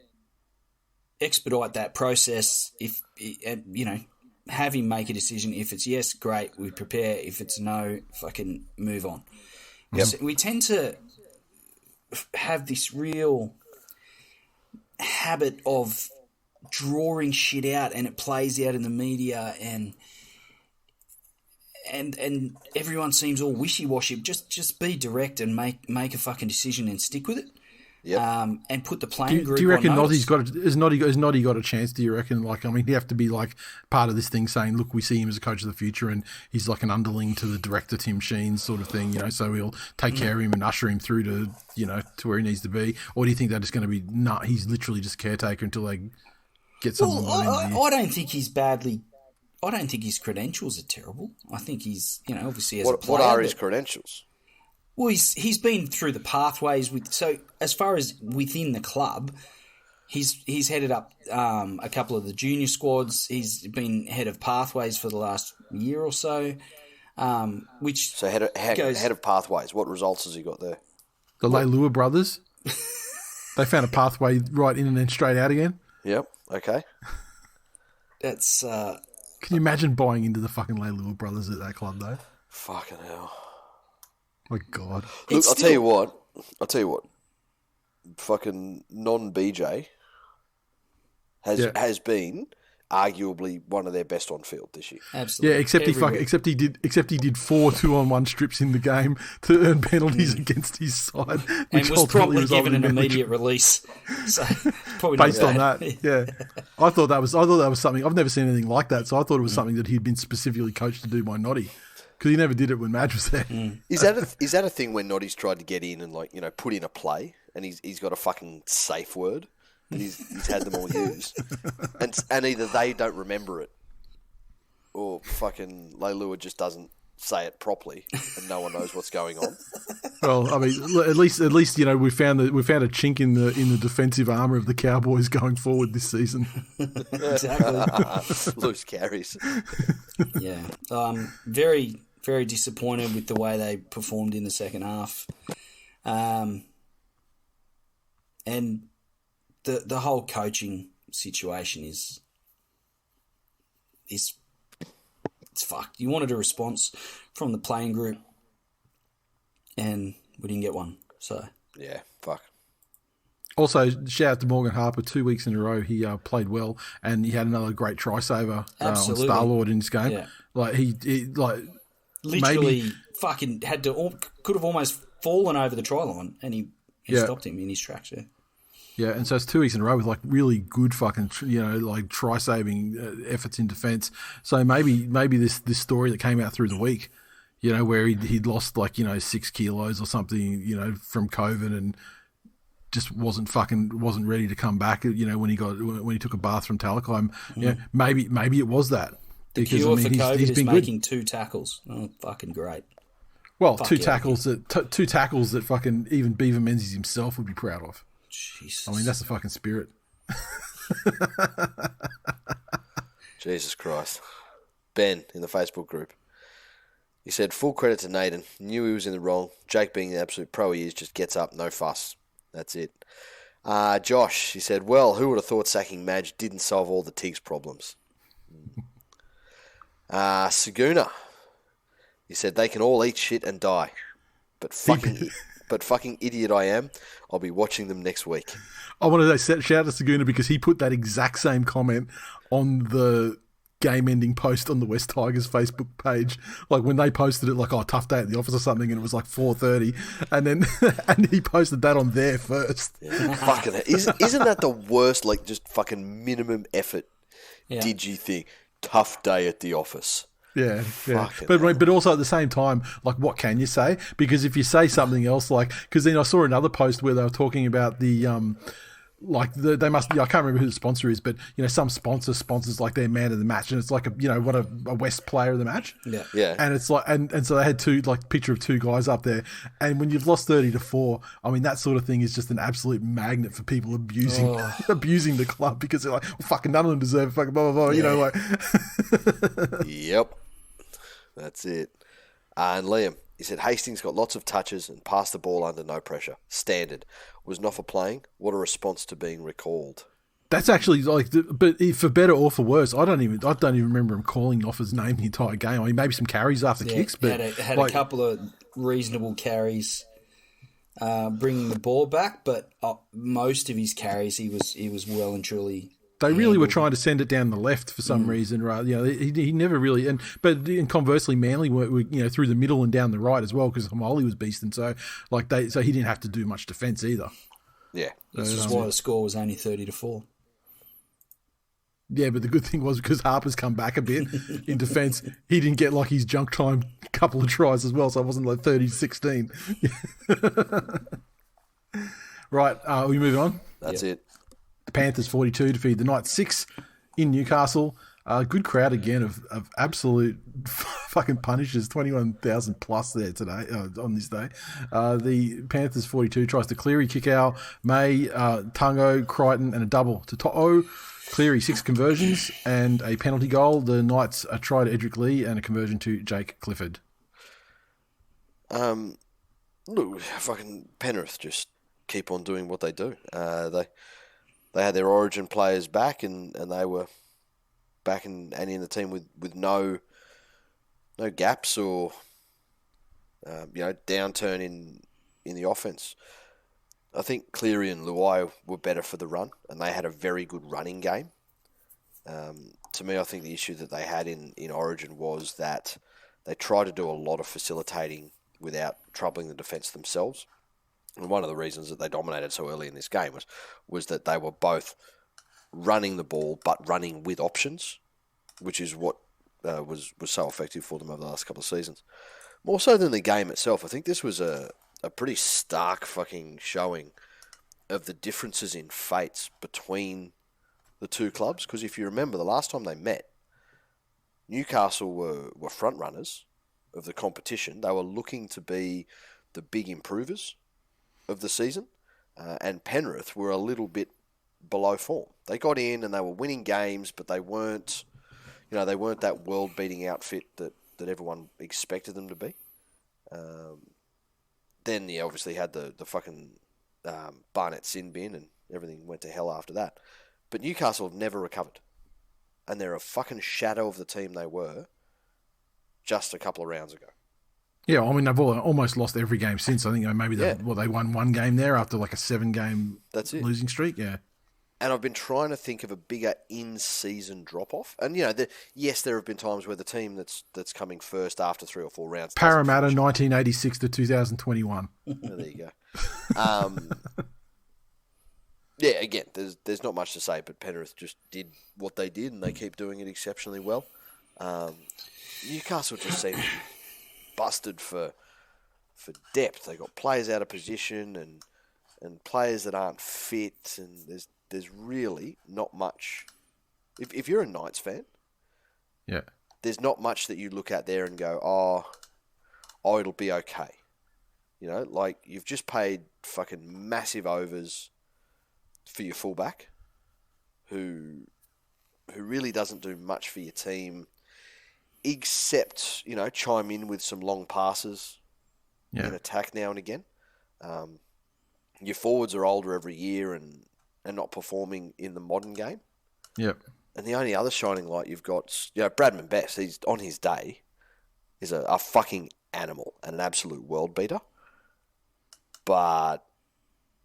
expedite that process. Have him make a decision. If it's yes, great, we prepare. If it's no, fucking move on. Yep. We tend to have this real habit of drawing shit out, and it plays out in the media, and everyone seems all wishy-washy. Just be direct and make a fucking decision and stick with it. Yep. And put the playing group. Do you reckon on notice. Has Noddy got a chance? Do you reckon? He'd have to be part of this thing, saying, "Look, we see him as a coach of the future, and he's like an underling to the director Tim Sheen sort of thing." So we'll take care of him and usher him through to to where he needs to be. Or do you think that it's going to be he's literally just caretaker until they get someone? I don't think he's badly. I don't think his credentials are terrible. I think he's obviously as a player. What are his credentials? Well, he's been through the pathways so as far as within the club, he's headed up a couple of the junior squads. He's been head of pathways for the last year or so. Head of pathways. What results has he got there? The Leilua brothers. They found a pathway right in and then straight out again. Yep. Okay. That's. Can you imagine buying into the fucking Leilua brothers at that club though? Fucking hell. My God. Look, I'll tell you what. Fucking non-BJ has been arguably one of their best on field this year. Absolutely. Yeah, except he did 4 2-on-1 strips in the game to earn penalties against his side, and was probably given an immediate release. So probably based on that, yeah. I thought that was something. I've never seen anything like that, so I thought it was something that he'd been specifically coached to do by Noddy. Because he never did it when Madge was there. Is that a thing when Noddy's tried to get in and put in a play and he's got a fucking safe word and he's had them all used and either they don't remember it or fucking Leilua just doesn't say it properly and no one knows what's going on. Well, I mean, at least we found a chink in the defensive armour of the Cowboys going forward this season. Exactly. Loose carries. Yeah. Very very disappointed with the way they performed in the second half. And the whole coaching situation is it's fucked. You wanted a response from the playing group, and we didn't get one. So yeah, fuck. Also, shout out to Morgan Harper. 2 weeks in a row, he played well, and he had another great try saver on Star-Lord in this game. Yeah. Like he literally fucking could have almost fallen over the try line, and he stopped him in his tracks. Yeah, and so it's 2 weeks in a row with like really good fucking like try saving efforts in defence. So maybe this story that came out through the week, where he'd lost 6 kilos or something, from COVID and just wasn't ready to come back. When he took a bath from Talakai. Yeah, maybe it was that. The cure for COVID is making 2 tackles. Oh, fucking great. Well, two tackles that fucking even Beaver Menzies himself would be proud of. Jesus. I mean, that's the fucking spirit. Jesus Christ. Ben in the Facebook group. He said, full credit to Naden. Knew he was in the wrong. Jake, being the absolute pro he is, just gets up, no fuss. That's it. Josh, he said, well, who would have thought sacking Madge didn't solve all the Tiggs problems? Saguna. He said, they can all eat shit and die. But fucking idiot I am. I'll be watching them next week. I wanted to shout out to Saguna because he put that exact same comment on the game-ending post on the West Tigers Facebook page. Like when they posted it, like, tough day at the office or something, and it was like 4:30, and then and he posted that on there first. Yeah. Fucking isn't that the worst? Like just fucking minimum effort digi thing. Tough day at the office. Yeah. But also at the same time, like, what can you say? Because if you say something else, because then I saw another post where they were talking about they must. I can't remember who the sponsor is, but some sponsors like their man of the match, and it's like a West player of the match. Yeah. And it's like, and so they had picture of 2 guys up there, and when you've lost 30-4, I mean that sort of thing is just an absolute magnet for people abusing the club because they're like, well, fucking none of them deserve it, fucking blah blah blah. Yep. That's it. And Liam, he said, Hastings got lots of touches and passed the ball under no pressure. Standard. Was not for playing. What a response to being recalled. That's actually but for better or for worse, I don't even remember him calling Noffa's name the entire game. I mean, maybe some carries after kicks, but had a couple of reasonable carries bringing the ball back, but most of his carries he was well and truly. They really were trying to send it down the left for some reason, right? He never really, but conversely, Manly were through the middle and down the right as well because Hamoli was beasting. So he didn't have to do much defence either. Yeah, that's just why the score was only 30-4. Yeah, but the good thing was because Harper's come back a bit in defence, he didn't get his junk time couple of tries as well, so it wasn't 30-16. Right, are we moving on? That's it. The Panthers 42 defeated the Knights 6 in Newcastle. Good crowd again of absolute fucking punishers, 21,000 plus there today on this day. The Panthers 42 tries to Cleary, Kickow, May, Tungo, Crichton, and a double to To'o. Cleary 6 conversions and a penalty goal. The Knights tried Edric Lee and a conversion to Jake Clifford. Look, fucking Penrith just keep on doing what they do. They had their origin players back and they were back and in the team with no gaps or downturn in the offense. I think Cleary and Luai were better for the run, and they had a very good running game. To me, I think the issue that they had in Origin was that they tried to do a lot of facilitating without troubling the defence themselves. And one of the reasons that they dominated so early in this game was that they were both running the ball but running with options, which is what was so effective for them over the last couple of seasons. More so than the game itself, I think this was a pretty stark fucking showing of the differences in fates between the two clubs. Because if you remember, the last time they met, Newcastle were front runners of the competition. They were looking to be the big improvers of the season, and Penrith were a little bit below form. They got in and they were winning games, but they weren't that world-beating outfit that that everyone expected them to be. Then you obviously had the fucking Barnett sin bin and everything went to hell after that. But Newcastle have never recovered. And they're a fucking shadow of the team they were just a couple of rounds ago. Yeah, I mean, they've almost lost every game since. I think maybe they won one game there after like a 7-game losing streak. Yeah. And I've been trying to think of a bigger in-season drop-off. And, you know, yes, there have been times where the team that's coming first after 3 or 4 rounds... Parramatta, 1986 to 2021. Oh, there you go. Yeah, again, there's not much to say, but Penrith just did what they did, and they keep doing it exceptionally well. Newcastle just seem to be busted for depth. They got players out of position and players that aren't fit, and there's really not much. If you're a Knights fan, yeah, there's not much that you look at there and go, oh, it'll be okay. You know, like you've just paid fucking massive overs for your fullback, who really doesn't do much for your team, except, you know, chime in with some long passes in attack now and again. Your forwards are older every year and not performing in the modern game. Yep. And the only other shining light you've got, you know, Bradman Best, he's on his day, is a fucking animal and an absolute world beater. But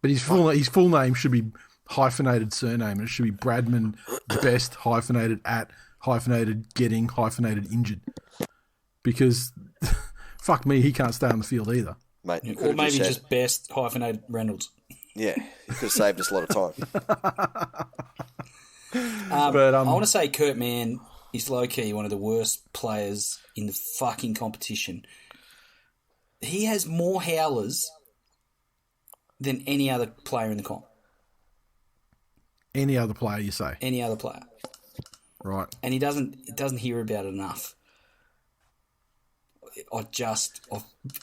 his full name should be hyphenated surname, and it should be Bradman Best hyphenated at hyphenated getting hyphenated injured. Because fuck me, he can't stay on the field either. Mate, or maybe just Best hyphenated Reynolds. Yeah, he could have saved us a lot of time. But I want to say Kurt Mann is low-key one of the worst players in the fucking competition. He has more howlers than any other player in the comp. Any other player, you say? Any other player. Right. And he doesn't hear about it enough.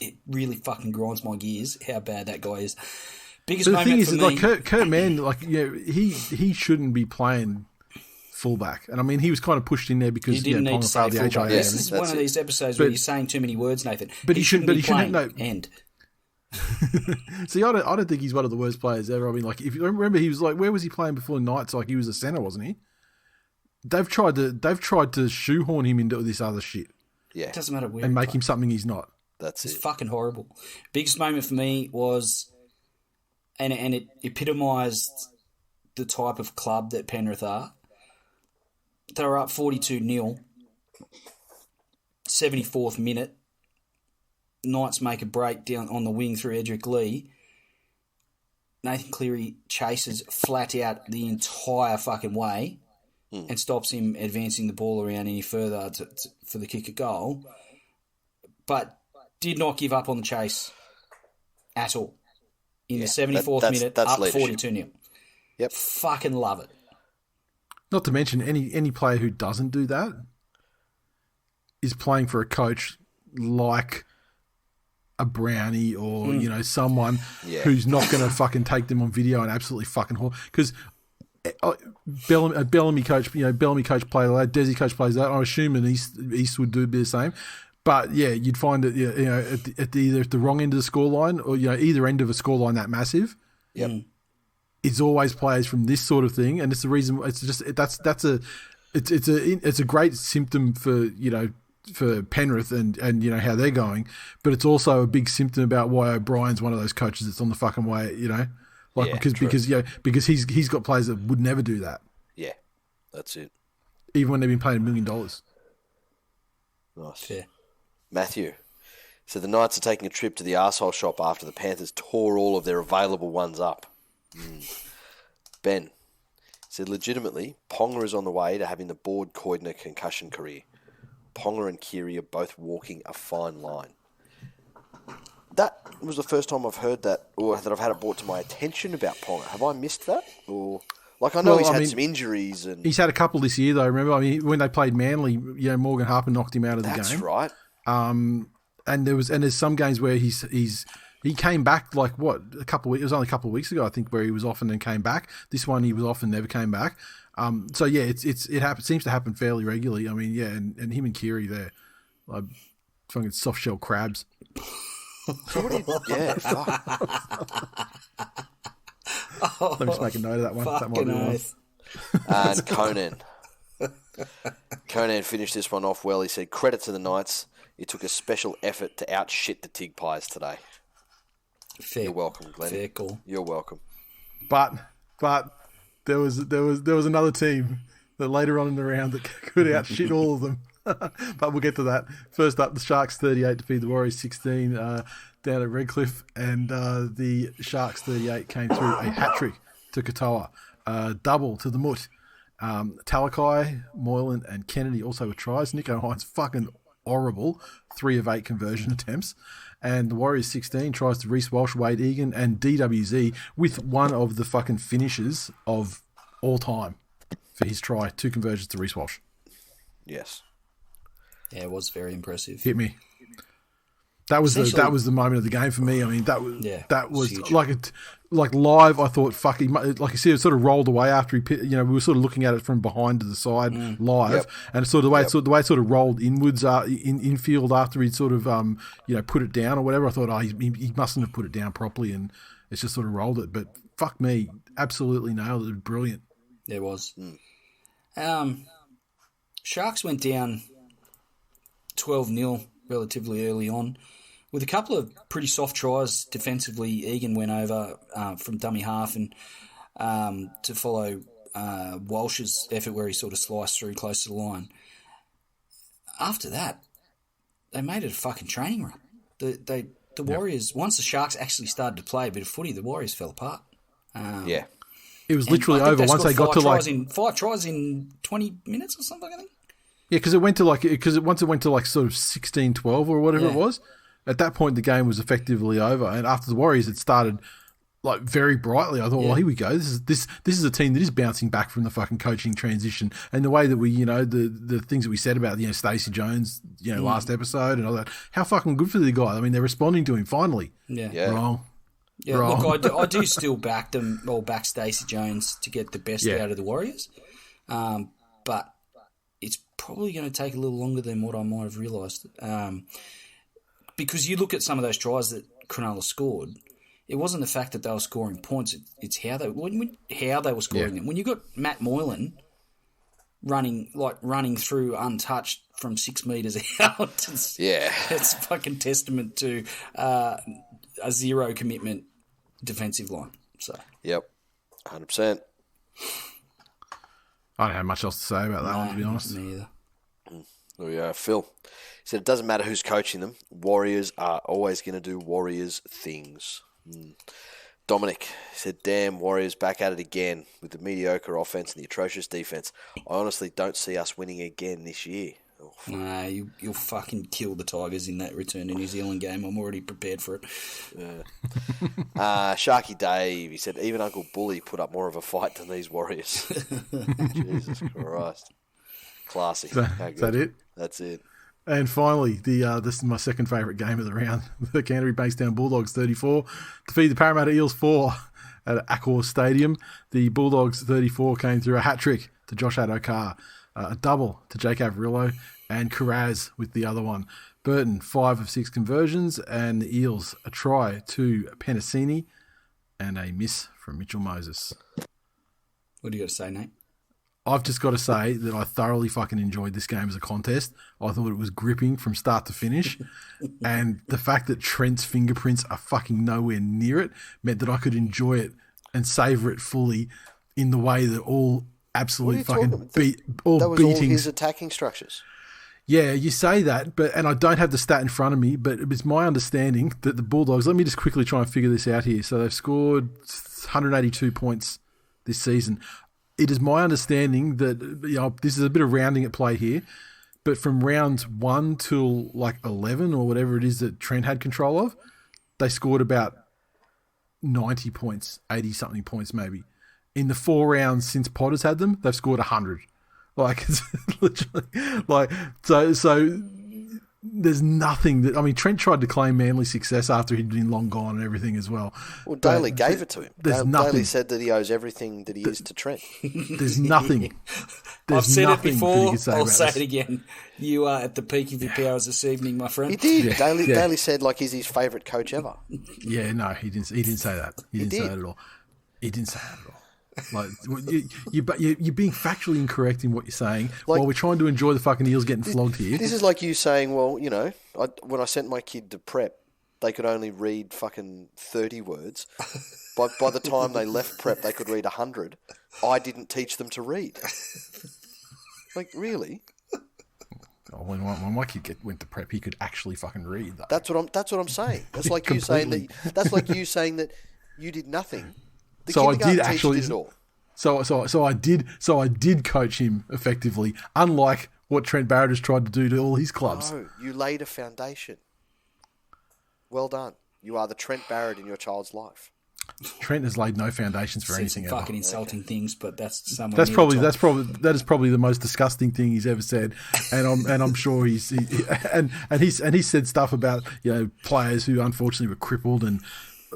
It really fucking grinds my gears how bad that guy is. Biggest but the thing moment is, for me, like Kurt Mann, like, you know, he shouldn't be playing fullback, and I mean he was kind of pushed in there because he didn't need to say the fullback. HIA. This is one of these episodes where you're saying too many words, Nathan. But he shouldn't be playing. No. End. See, I don't think he's one of the worst players ever. I mean, like, if you remember, he was like, where was he playing before Knights? Like, he was a centre, wasn't he? They've tried to shoehorn him into this other shit. Yeah, it doesn't matter where and make him something he's not. It's fucking horrible. Biggest moment for me was, and it epitomised the type of club that Penrith are. They were up 42-0, 74th minute. Knights make a break down on the wing through Edric Lee. Nathan Cleary chases flat out the entire fucking way and stops him advancing the ball around any further for the kick a goal, but did not give up on the chase at all. In the 74th minute, that's up leadership. 42-0. Yep. Fucking love it. Not to mention, any player who doesn't do that is playing for a coach like a Brownie or, you know, someone who's not going to fucking take them on video and absolutely fucking because Bellamy coach plays that, Desi coach plays that. I assume an East would do the same. But yeah, you'd find that, you know, at the wrong end of the scoreline, or, you know, either end of a scoreline that massive. Yep. It's always players from this sort of thing, and it's the reason. It's just it's a great symptom for, you know, for Penrith and you know how they're going, but it's also a big symptom about why O'Brien's one of those coaches that's on the fucking way, you know, like because he's got players that would never do that. Yeah, that's it. Even when they've been playing $1 million. Nice. Yeah. Matthew. So the Knights are taking a trip to the arsehole shop after the Panthers tore all of their available ones up. Ben said, legitimately, Ponga is on the way to having the bored Coidner concussion career. Ponga and Keary are both walking a fine line. That was the first time I've heard that, or that I've had it brought to my attention about Ponga. Have I missed that? Or, like, I know he's had some injuries. And he's had a couple this year, though, remember? I mean, when they played Manly, you know, Morgan Harper knocked him out of the game. That's right. And there's some games where he came back, like, what, it was only a couple of weeks ago, I think, where he was off and then came back. This one he was off and never came back. So yeah, it seems to happen fairly regularly. I mean, yeah, and him and Keary there, I fucking soft shell crabs. Yeah, fuck. Let me just make a note of that one. That might be one. And Conan finished this one off well. He said, credit to the Knights. It took a special effort to outshit the Tig Pies today. You're welcome, Glenn. Fair call. You're welcome. But there was another team that later on in the round that could outshit all of them. But we'll get to that. First up, the Sharks 38 defeated the Warriors 16 down at Redcliffe, and the Sharks 38 came through a hat-trick to Katoa, double to the Mutt. Talakai, Moylan and Kennedy also with tries. Nico Hines fucking horrible, 3 of 8 conversion attempts. And the Warriors 16 tries to Reece Walsh, Wade Egan and DWZ with one of the fucking finishes of all time for his try, 2 conversions to Reece Walsh. Yes. Yeah, it was very impressive. Hit me. That was the moment of the game for me. I mean, that was huge. Like live. I thought, fuck, like you see, it sort of rolled away after he, we were sort of looking at it from behind to the side live, and it's sort of the way it sort of rolled inwards infield after he'd sort of put it down or whatever. I thought, he mustn't have put it down properly, and it's just sort of rolled it. But fuck me, absolutely nailed it. It was brilliant. There was. Sharks went down 12-0 relatively early on. With a couple of pretty soft tries defensively, Egan went over from dummy half and to follow Walsh's effort where he sort of sliced through close to the line. After that, they made it a fucking training run. The Warriors, once the Sharks actually started to play a bit of footy, the Warriors fell apart. It was literally over once they got to 5 tries in 20 minutes or something, I think. Yeah, because once it went to like sort of 16-12 or whatever it was. At that point, the game was effectively over, and after the Warriors had started like very brightly, I thought, well, here we go. This is a team that is bouncing back from the fucking coaching transition, and the way that we, the things that we said about Stacey Jones, last episode and all that. How fucking good for the guy. I mean, they're responding to him finally. Yeah. Wrong. Yeah, wrong. Look, I do still back them or back Stacey Jones to get the best out of the Warriors, but it's probably going to take a little longer than what I might have realised. Because you look at some of those tries that Cronulla scored, it wasn't the fact that they were scoring points; it's how they were scoring them. When you got Matt Moylan running through untouched from 6 meters out, it's fucking testament to a zero commitment defensive line. So 100%. I don't have much else to say about that one, to be honest. Me either. There we go. Phil said it doesn't matter who's coaching them. Warriors are always going to do Warriors things. Dominic said, damn, Warriors back at it again with the mediocre offense and the atrocious defense. I honestly don't see us winning again this year. Oh, nah, you'll fucking kill the Tigers in that return to New Zealand game. I'm already prepared for it. Sharky Dave, he said, even Uncle Bully put up more of a fight than these Warriors. Jesus Christ. Classy. Is that it? That's it. And finally, this is my second favourite game of the round. The Canterbury Bankstown Bulldogs 34 defeat the Parramatta Eels 4 at Accor Stadium. The Bulldogs 34 came through a hat-trick to Josh Adokar, a double to Jake Averillo, and Carraz with the other one. Burton, 5 of 6 conversions, and the Eels a try to Penasini and a miss from Mitchell Moses. What do you got to say, Nate? I've just got to say that I thoroughly fucking enjoyed this game as a contest. I thought it was gripping from start to finish. And the fact that Trent's fingerprints are fucking nowhere near it meant that I could enjoy it and savour it fully in the way that all absolute fucking beatings. That was all his attacking structures. Yeah, you say that, and I don't have the stat in front of me, but it's my understanding that the Bulldogs, let me just quickly try and figure this out here. So they've scored 182 points this season. It is my understanding that, this is a bit of rounding at play here, but from rounds 1 till like 11 or whatever it is that Trent had control of, they scored about 90 points, 80-something points maybe. In the 4 rounds since Potter's had them, they've scored 100. Like, it's literally, so there's nothing that, Trent tried to claim Manly success after he'd been long gone and everything as well. Well, Daly gave it to him. There's nothing. Daly said that he owes everything that he is to Trent. There's nothing I've said it before. I'll say this. it again. You are at the peak of your powers this evening, my friend. He did. Daly said like he's his favourite coach ever. Yeah, no, he didn't say that. He didn't say that at all. He didn't say that at all. Like you're being factually incorrect in what you're saying while we're trying to enjoy the fucking Eels getting flogged here. This is like you saying, well, you know, when I sent my kid to prep, they could only read fucking 30 words. By the time they left prep, they could read 100. I didn't teach them to read. Like, really? Oh, when my kid went to prep, he could actually fucking read. Though. That's what I'm saying. That's like you saying that. That's like you saying that you did nothing. So I did actually. So I did coach him effectively, unlike what Trent Barrett has tried to do to all his clubs. No, you laid a foundation. Well done. You are the Trent Barrett in your child's life. Trent has laid no foundations for anything ever. Fucking insulting things, but that is probably the most disgusting thing he's ever said, and I'm sure he said stuff about, you know, players who unfortunately were crippled and,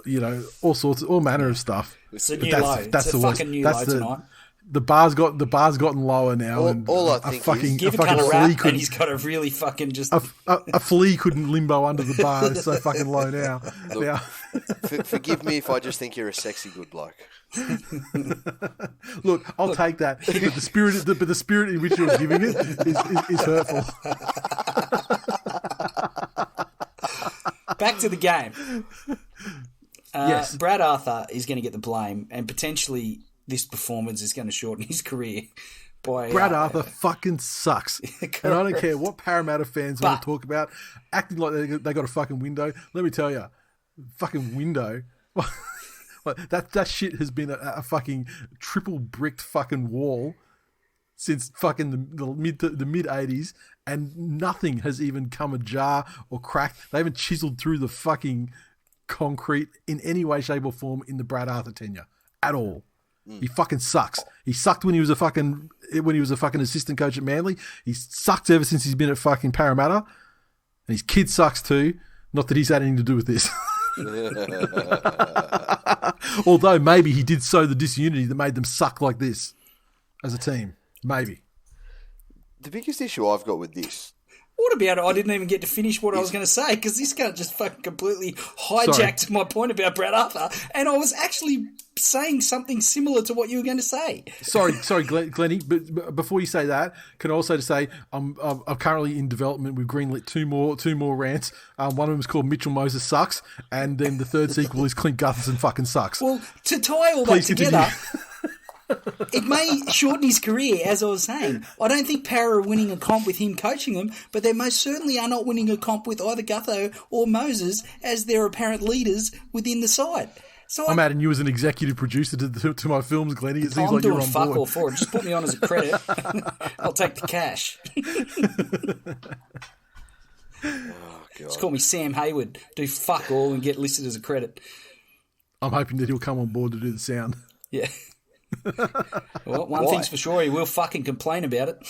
you know, all manner of stuff. It's a new low. It's a fucking new low tonight. The bar's gotten lower now, all I think is give a cut a rap, and he's got a really fucking just a flea couldn't limbo under the bar. It's so fucking low now. Forgive me if I just think you're a sexy good bloke. Look, I'll take that, but the spirit in which you're giving it is hurtful. Back to the game. Yes, Brad Arthur is going to get the blame, and potentially this performance is going to shorten his career. Brad Arthur fucking sucks. And I don't care what Parramatta fans want to talk about, acting like they got a fucking window. Let me tell you, fucking window. that shit has been a fucking triple bricked fucking wall since fucking the mid 80s, and nothing has even come ajar or cracked. They haven't chiseled through the fucking concrete in any way, shape, or form in the Brad Arthur tenure at all. He fucking sucks. He sucked when he was a fucking assistant coach at Manly. He's sucked ever since he's been at fucking Parramatta, and his kid sucks too. Not that he's had anything to do with this. Although maybe he did sow the disunity that made them suck like this as a team. Maybe. The biggest issue I've got with this. What about it? I didn't even get to finish what I was going to say, because this guy just fucking completely hijacked my point about Brad Arthur, and I was actually saying something similar to what you were going to say. Sorry, Glennie. But before you say that, can I also say I'm currently in development. We've greenlit two more rants. One of them is called Mitchell Moses Sucks, and then the third sequel is Clint Gutherson fucking sucks. Well, to tie all that together. It may shorten his career, as I was saying. I don't think Para are winning a comp with him coaching them, but they most certainly are not winning a comp with either Gutho or Moses as their apparent leaders within the side. So I'm adding you as an executive producer to my films, Glennie. It seems like you're on board. I'm doing fuck all for it. Just put me on as a credit. I'll take the cash. Oh, just call me Sam Hayward. Do fuck all and get listed as a credit. I'm hoping that he'll come on board to do the sound. Yeah. Well, one thing's for sure, he will fucking complain about it.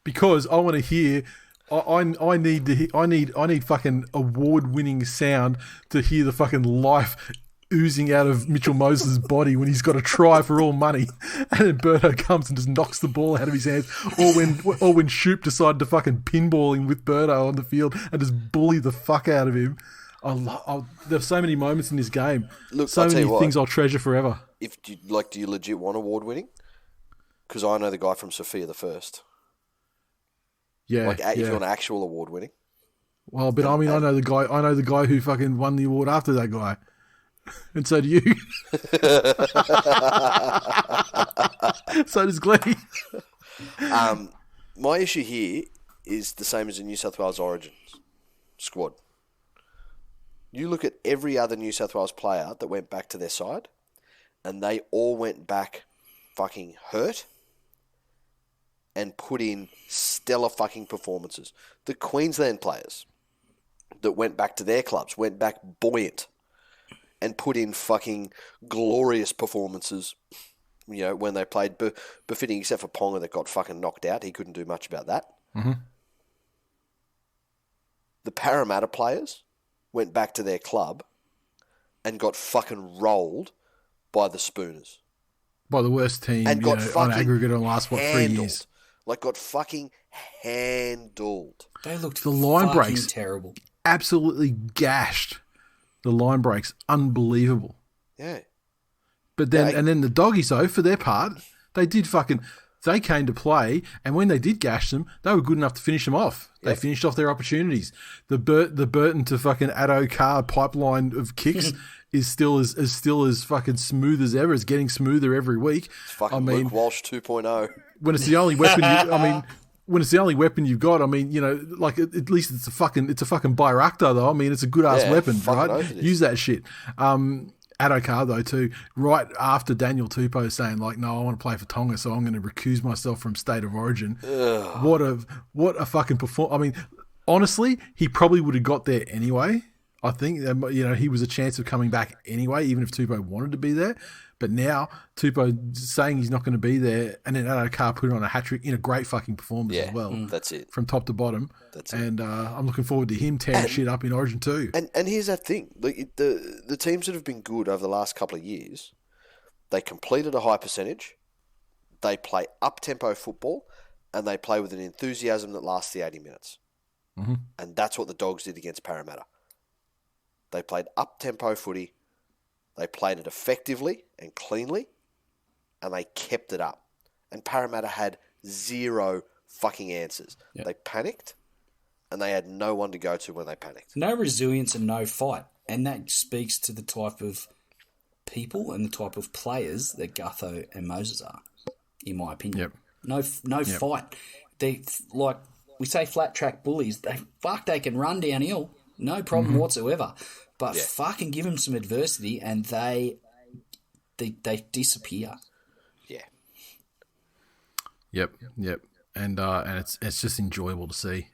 Because I want to hear. I need fucking award-winning sound to hear the fucking life oozing out of Mitchell Moses' body when he's got a try for all money, and then Berto comes and just knocks the ball out of his hands, or when Shoop decided to fucking pinball him with Berto on the field and just bully the fuck out of him. There's so many moments in this game. Look, so many things I'll treasure forever. Do you legit want award winning? Because I know the guy from Sophia the First. Yeah, if you want actual award winning. Well, but I know the guy. I know the guy who fucking won the award after that guy, and so do you. So does Glennie. My issue here is the same as the New South Wales Origins squad. You look at every other New South Wales player that went back to their side, and they all went back fucking hurt and put in stellar fucking performances. The Queensland players that went back to their clubs went back buoyant and put in fucking glorious performances, you know, when they played, befitting, except for Ponga that got fucking knocked out. He couldn't do much about that. Mm-hmm. The Parramatta players went back to their club and got fucking rolled by the Spooners. By the worst team, and got on aggregate in the last, 3 years. Like, got fucking handled. They looked the line fucking breaks terrible. Absolutely gashed. The line breaks, unbelievable. Yeah. But then, and then the doggies, though, for their part, they came to play, and when they did gash them, they were good enough to finish them off. They finished off their opportunities. The Burton to fucking Addo Carr pipeline of kicks is still as fucking smooth as ever. It's getting smoother every week. It's fucking Luke Walsh 2.0. When it's the only weapon, when it's the only weapon you've got, like at least it's a fucking Bayraktar though. I mean, it's a good ass weapon, right? Use that shit. Addo Carr though too, right after Daniel Tupou saying like, no, I want to play for Tonga, so I'm going to recuse myself from State of Origin. Ugh. What a fucking performance. I mean, honestly, he probably would have got there anyway. I think he was a chance of coming back anyway, even if Tupou wanted to be there. But now Tupou saying he's not going to be there, and then Addo Carr put on a hat trick in a great fucking performance as well. That's it, from top to bottom. And I'm looking forward to him tearing shit up in Origin too. And here's that thing: like the teams that have been good over the last couple of years, they completed a high percentage, they play up tempo football, and they play with an enthusiasm that lasts the 80 minutes. Mm-hmm. And that's what the Dogs did against Parramatta. They played up tempo footy. They played it effectively and cleanly, and they kept it up. And Parramatta had zero fucking answers. Yep. They panicked, and they had no one to go to when they panicked. No resilience and no fight. And that speaks to the type of people and the type of players that Gutho and Moses are, in my opinion. Yep. No fight. They, like we say, flat track bullies. They can run downhill, no problem whatsoever. But fucking give them some adversity, and they disappear. Yeah. Yep. And it's just enjoyable to see.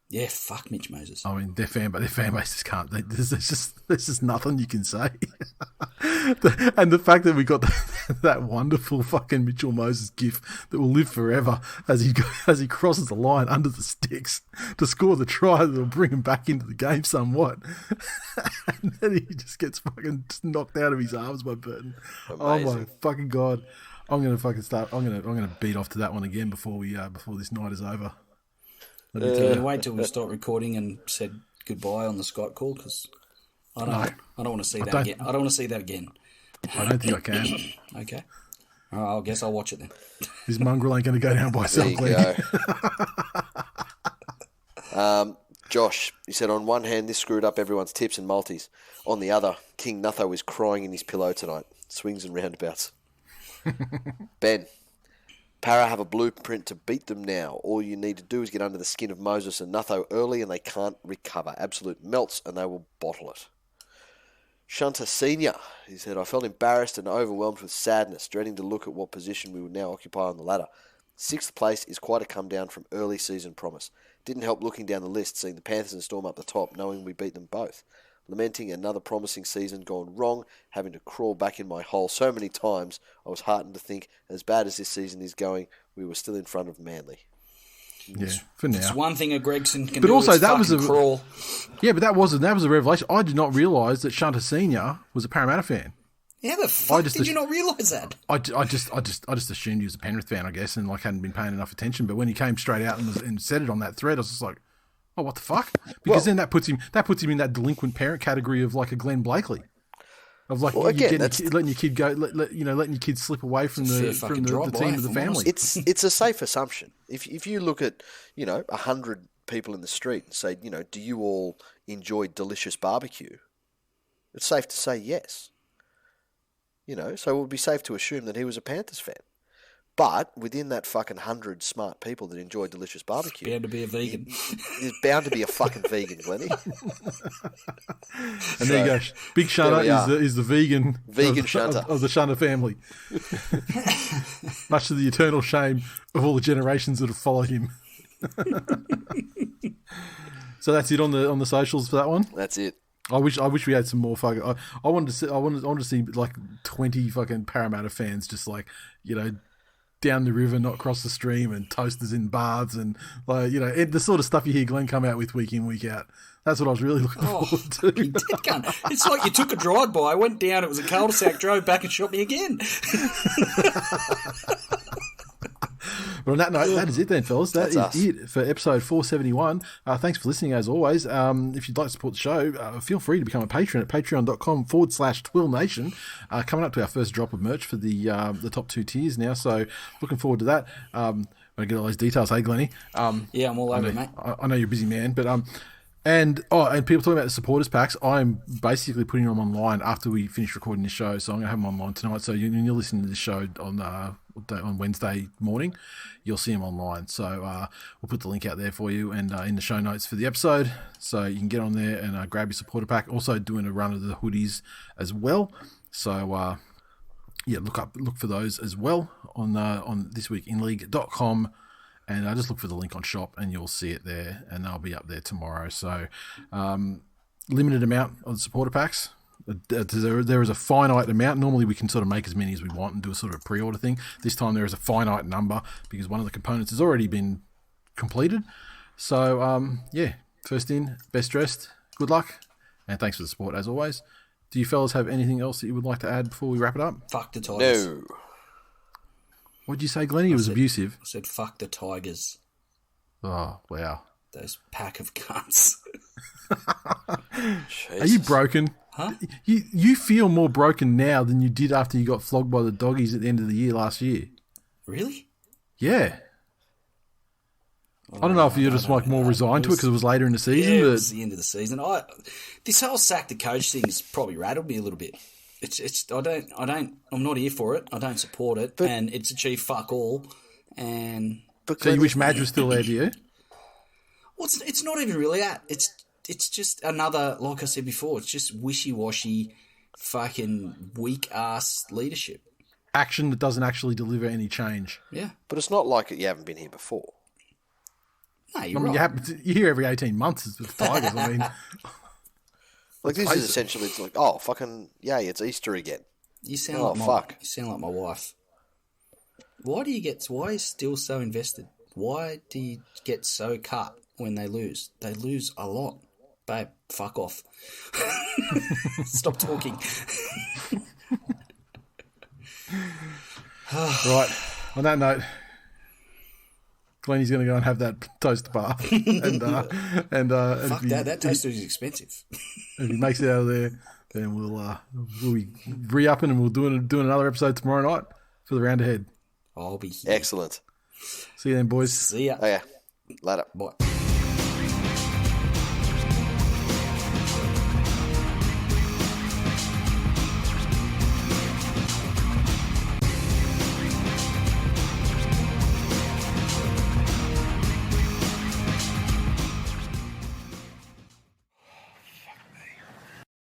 Yeah, fuck Mitch Moses. I mean, their fan bases can't. There's just nothing you can say. And the fact that we got that wonderful fucking Mitchell Moses gif that will live forever as he crosses the line under the sticks to score the try that will bring him back into the game somewhat, and then he just gets fucking knocked out of his arms by Burton. Amazing. Oh my fucking god! I'm gonna fucking start. I'm gonna beat off to that one again before this night is over. Can you wait till we start recording and said goodbye on the Skype call? Because I don't want to see that again. I don't want to see that again. I don't think I can. Okay. All right, I guess I'll watch it then. This mongrel ain't going to go down by himself. Josh, he said, on one hand, this screwed up everyone's tips and multis. On the other, King Nutho is crying in his pillow tonight. Swings and roundabouts. Ben. Para have a blueprint to beat them now. All you need to do is get under the skin of Moses and Nutho early and they can't recover. Absolute melts and they will bottle it. Shunter Senior, he said, I felt embarrassed and overwhelmed with sadness, dreading to look at what position we would now occupy on the ladder. 6th place is quite a come down from early season promise. Didn't help looking down the list, seeing the Panthers and Storm up the top, knowing we beat them both. Lamenting another promising season gone wrong, having to crawl back in my hole so many times, I was heartened to think, as bad as this season is going, we were still in front of Manly. Yeah, for now. It's one thing a Gregson can but do also is that was a crawl. Yeah, but that was a revelation. I did not realise that Shunter Senior was a Parramatta fan. How the fuck did you not realise that? I just assumed he was a Penrith fan, I guess, and like hadn't been paying enough attention. But when he came straight out and said it on that thread, I was just like, oh, what the fuck? Because then that puts him in that delinquent parent category of like a Glenn Blakely, of like letting your kid go, letting your kid slip away from the team of the family. It's a safe assumption. If you look at 100 people in the street and say, do you all enjoy delicious barbecue? It's safe to say yes. So it would be safe to assume that he was a Panthers fan. But within that fucking 100 smart people that enjoy delicious barbecue... Bound to be a vegan. There's bound to be a fucking vegan, Glennie. And there you go. Big Shunter is the vegan Shunter of the Shunter family. Much to the eternal shame of all the generations that have followed him. So that's it on the socials for that one? That's it. I wish we had some more fucking... I wanted to see like 20 fucking Parramatta fans just like, down the river, not cross the stream, and toasters in baths, and like the sort of stuff you hear Glenn come out with week in, week out. That's what I was really looking forward to. It's like you took a drive-by, went down, it was a cul-de-sac, drove back and shot me again. But on that note, that is it then, fellas. That's it for episode 471. Thanks for listening, as always. If you'd like to support the show, feel free to become a patron at patreon.com/TWiL Nation. Coming up to our first drop of merch for the top 2 tiers now, so looking forward to that. I get all those details, hey, Glennie? Yeah, I'm all over it, mate. I know you're a busy man, but and people talking about the supporters packs. I'm basically putting them online after we finish recording this show, so I'm going to have them online tonight. So when you're listening to this show on Wednesday morning, you'll see them online. So we'll put the link out there for you and in the show notes for the episode, so you can get on there and grab your supporter pack. Also doing a run of the hoodies as well. So look for those as well on thisweekinleague.com. And just look for the link on shop and you'll see it there, and they'll be up there tomorrow. So limited amount of the supporter packs. There is a finite amount. Normally we can sort of make as many as we want and do a sort of pre-order thing. This time there is a finite number because one of the components has already been completed. So, first in, best dressed. Good luck. And thanks for the support as always. Do you fellas have anything else that you would like to add before we wrap it up? Fuck the Tigers. No. What did you say, Glennie? It was abusive. I said, fuck the Tigers. Oh, wow. Those pack of cunts. Are you broken? Huh? You feel more broken now than you did after you got flogged by the doggies at the end of the year last year. Really? Yeah. I don't know if you're just more resigned to it because it was later in the season. Yeah, but it was the end of the season. This whole sack the coach thing has probably rattled me a little bit. I'm not here for it. I don't support it, and it's achieved fuck all. And so you wish Madge was still there, do you? Well, it's not even really that. It's just another, like I said before, it's just wishy-washy, fucking weak-ass leadership. Action that doesn't actually deliver any change. Yeah. But it's not like you haven't been here before. No, you're right. You hear every 18 months with the Tigers, I mean... Like, this is essentially, it's like, oh, fucking, yay, it's Easter again. You sound like my wife. Why are you still so invested? Why do you get so cut when they lose? They lose a lot. Babe, fuck off. Stop talking. Right. On that note, Glennie's going to go and have that toaster bar. Fuck that toaster is expensive. If he makes it out of there, then we'll be re-upping and we'll do another episode tomorrow night for the round ahead. I'll be here. Excellent. See you then, boys. See ya. Oh, yeah. Later. Bye.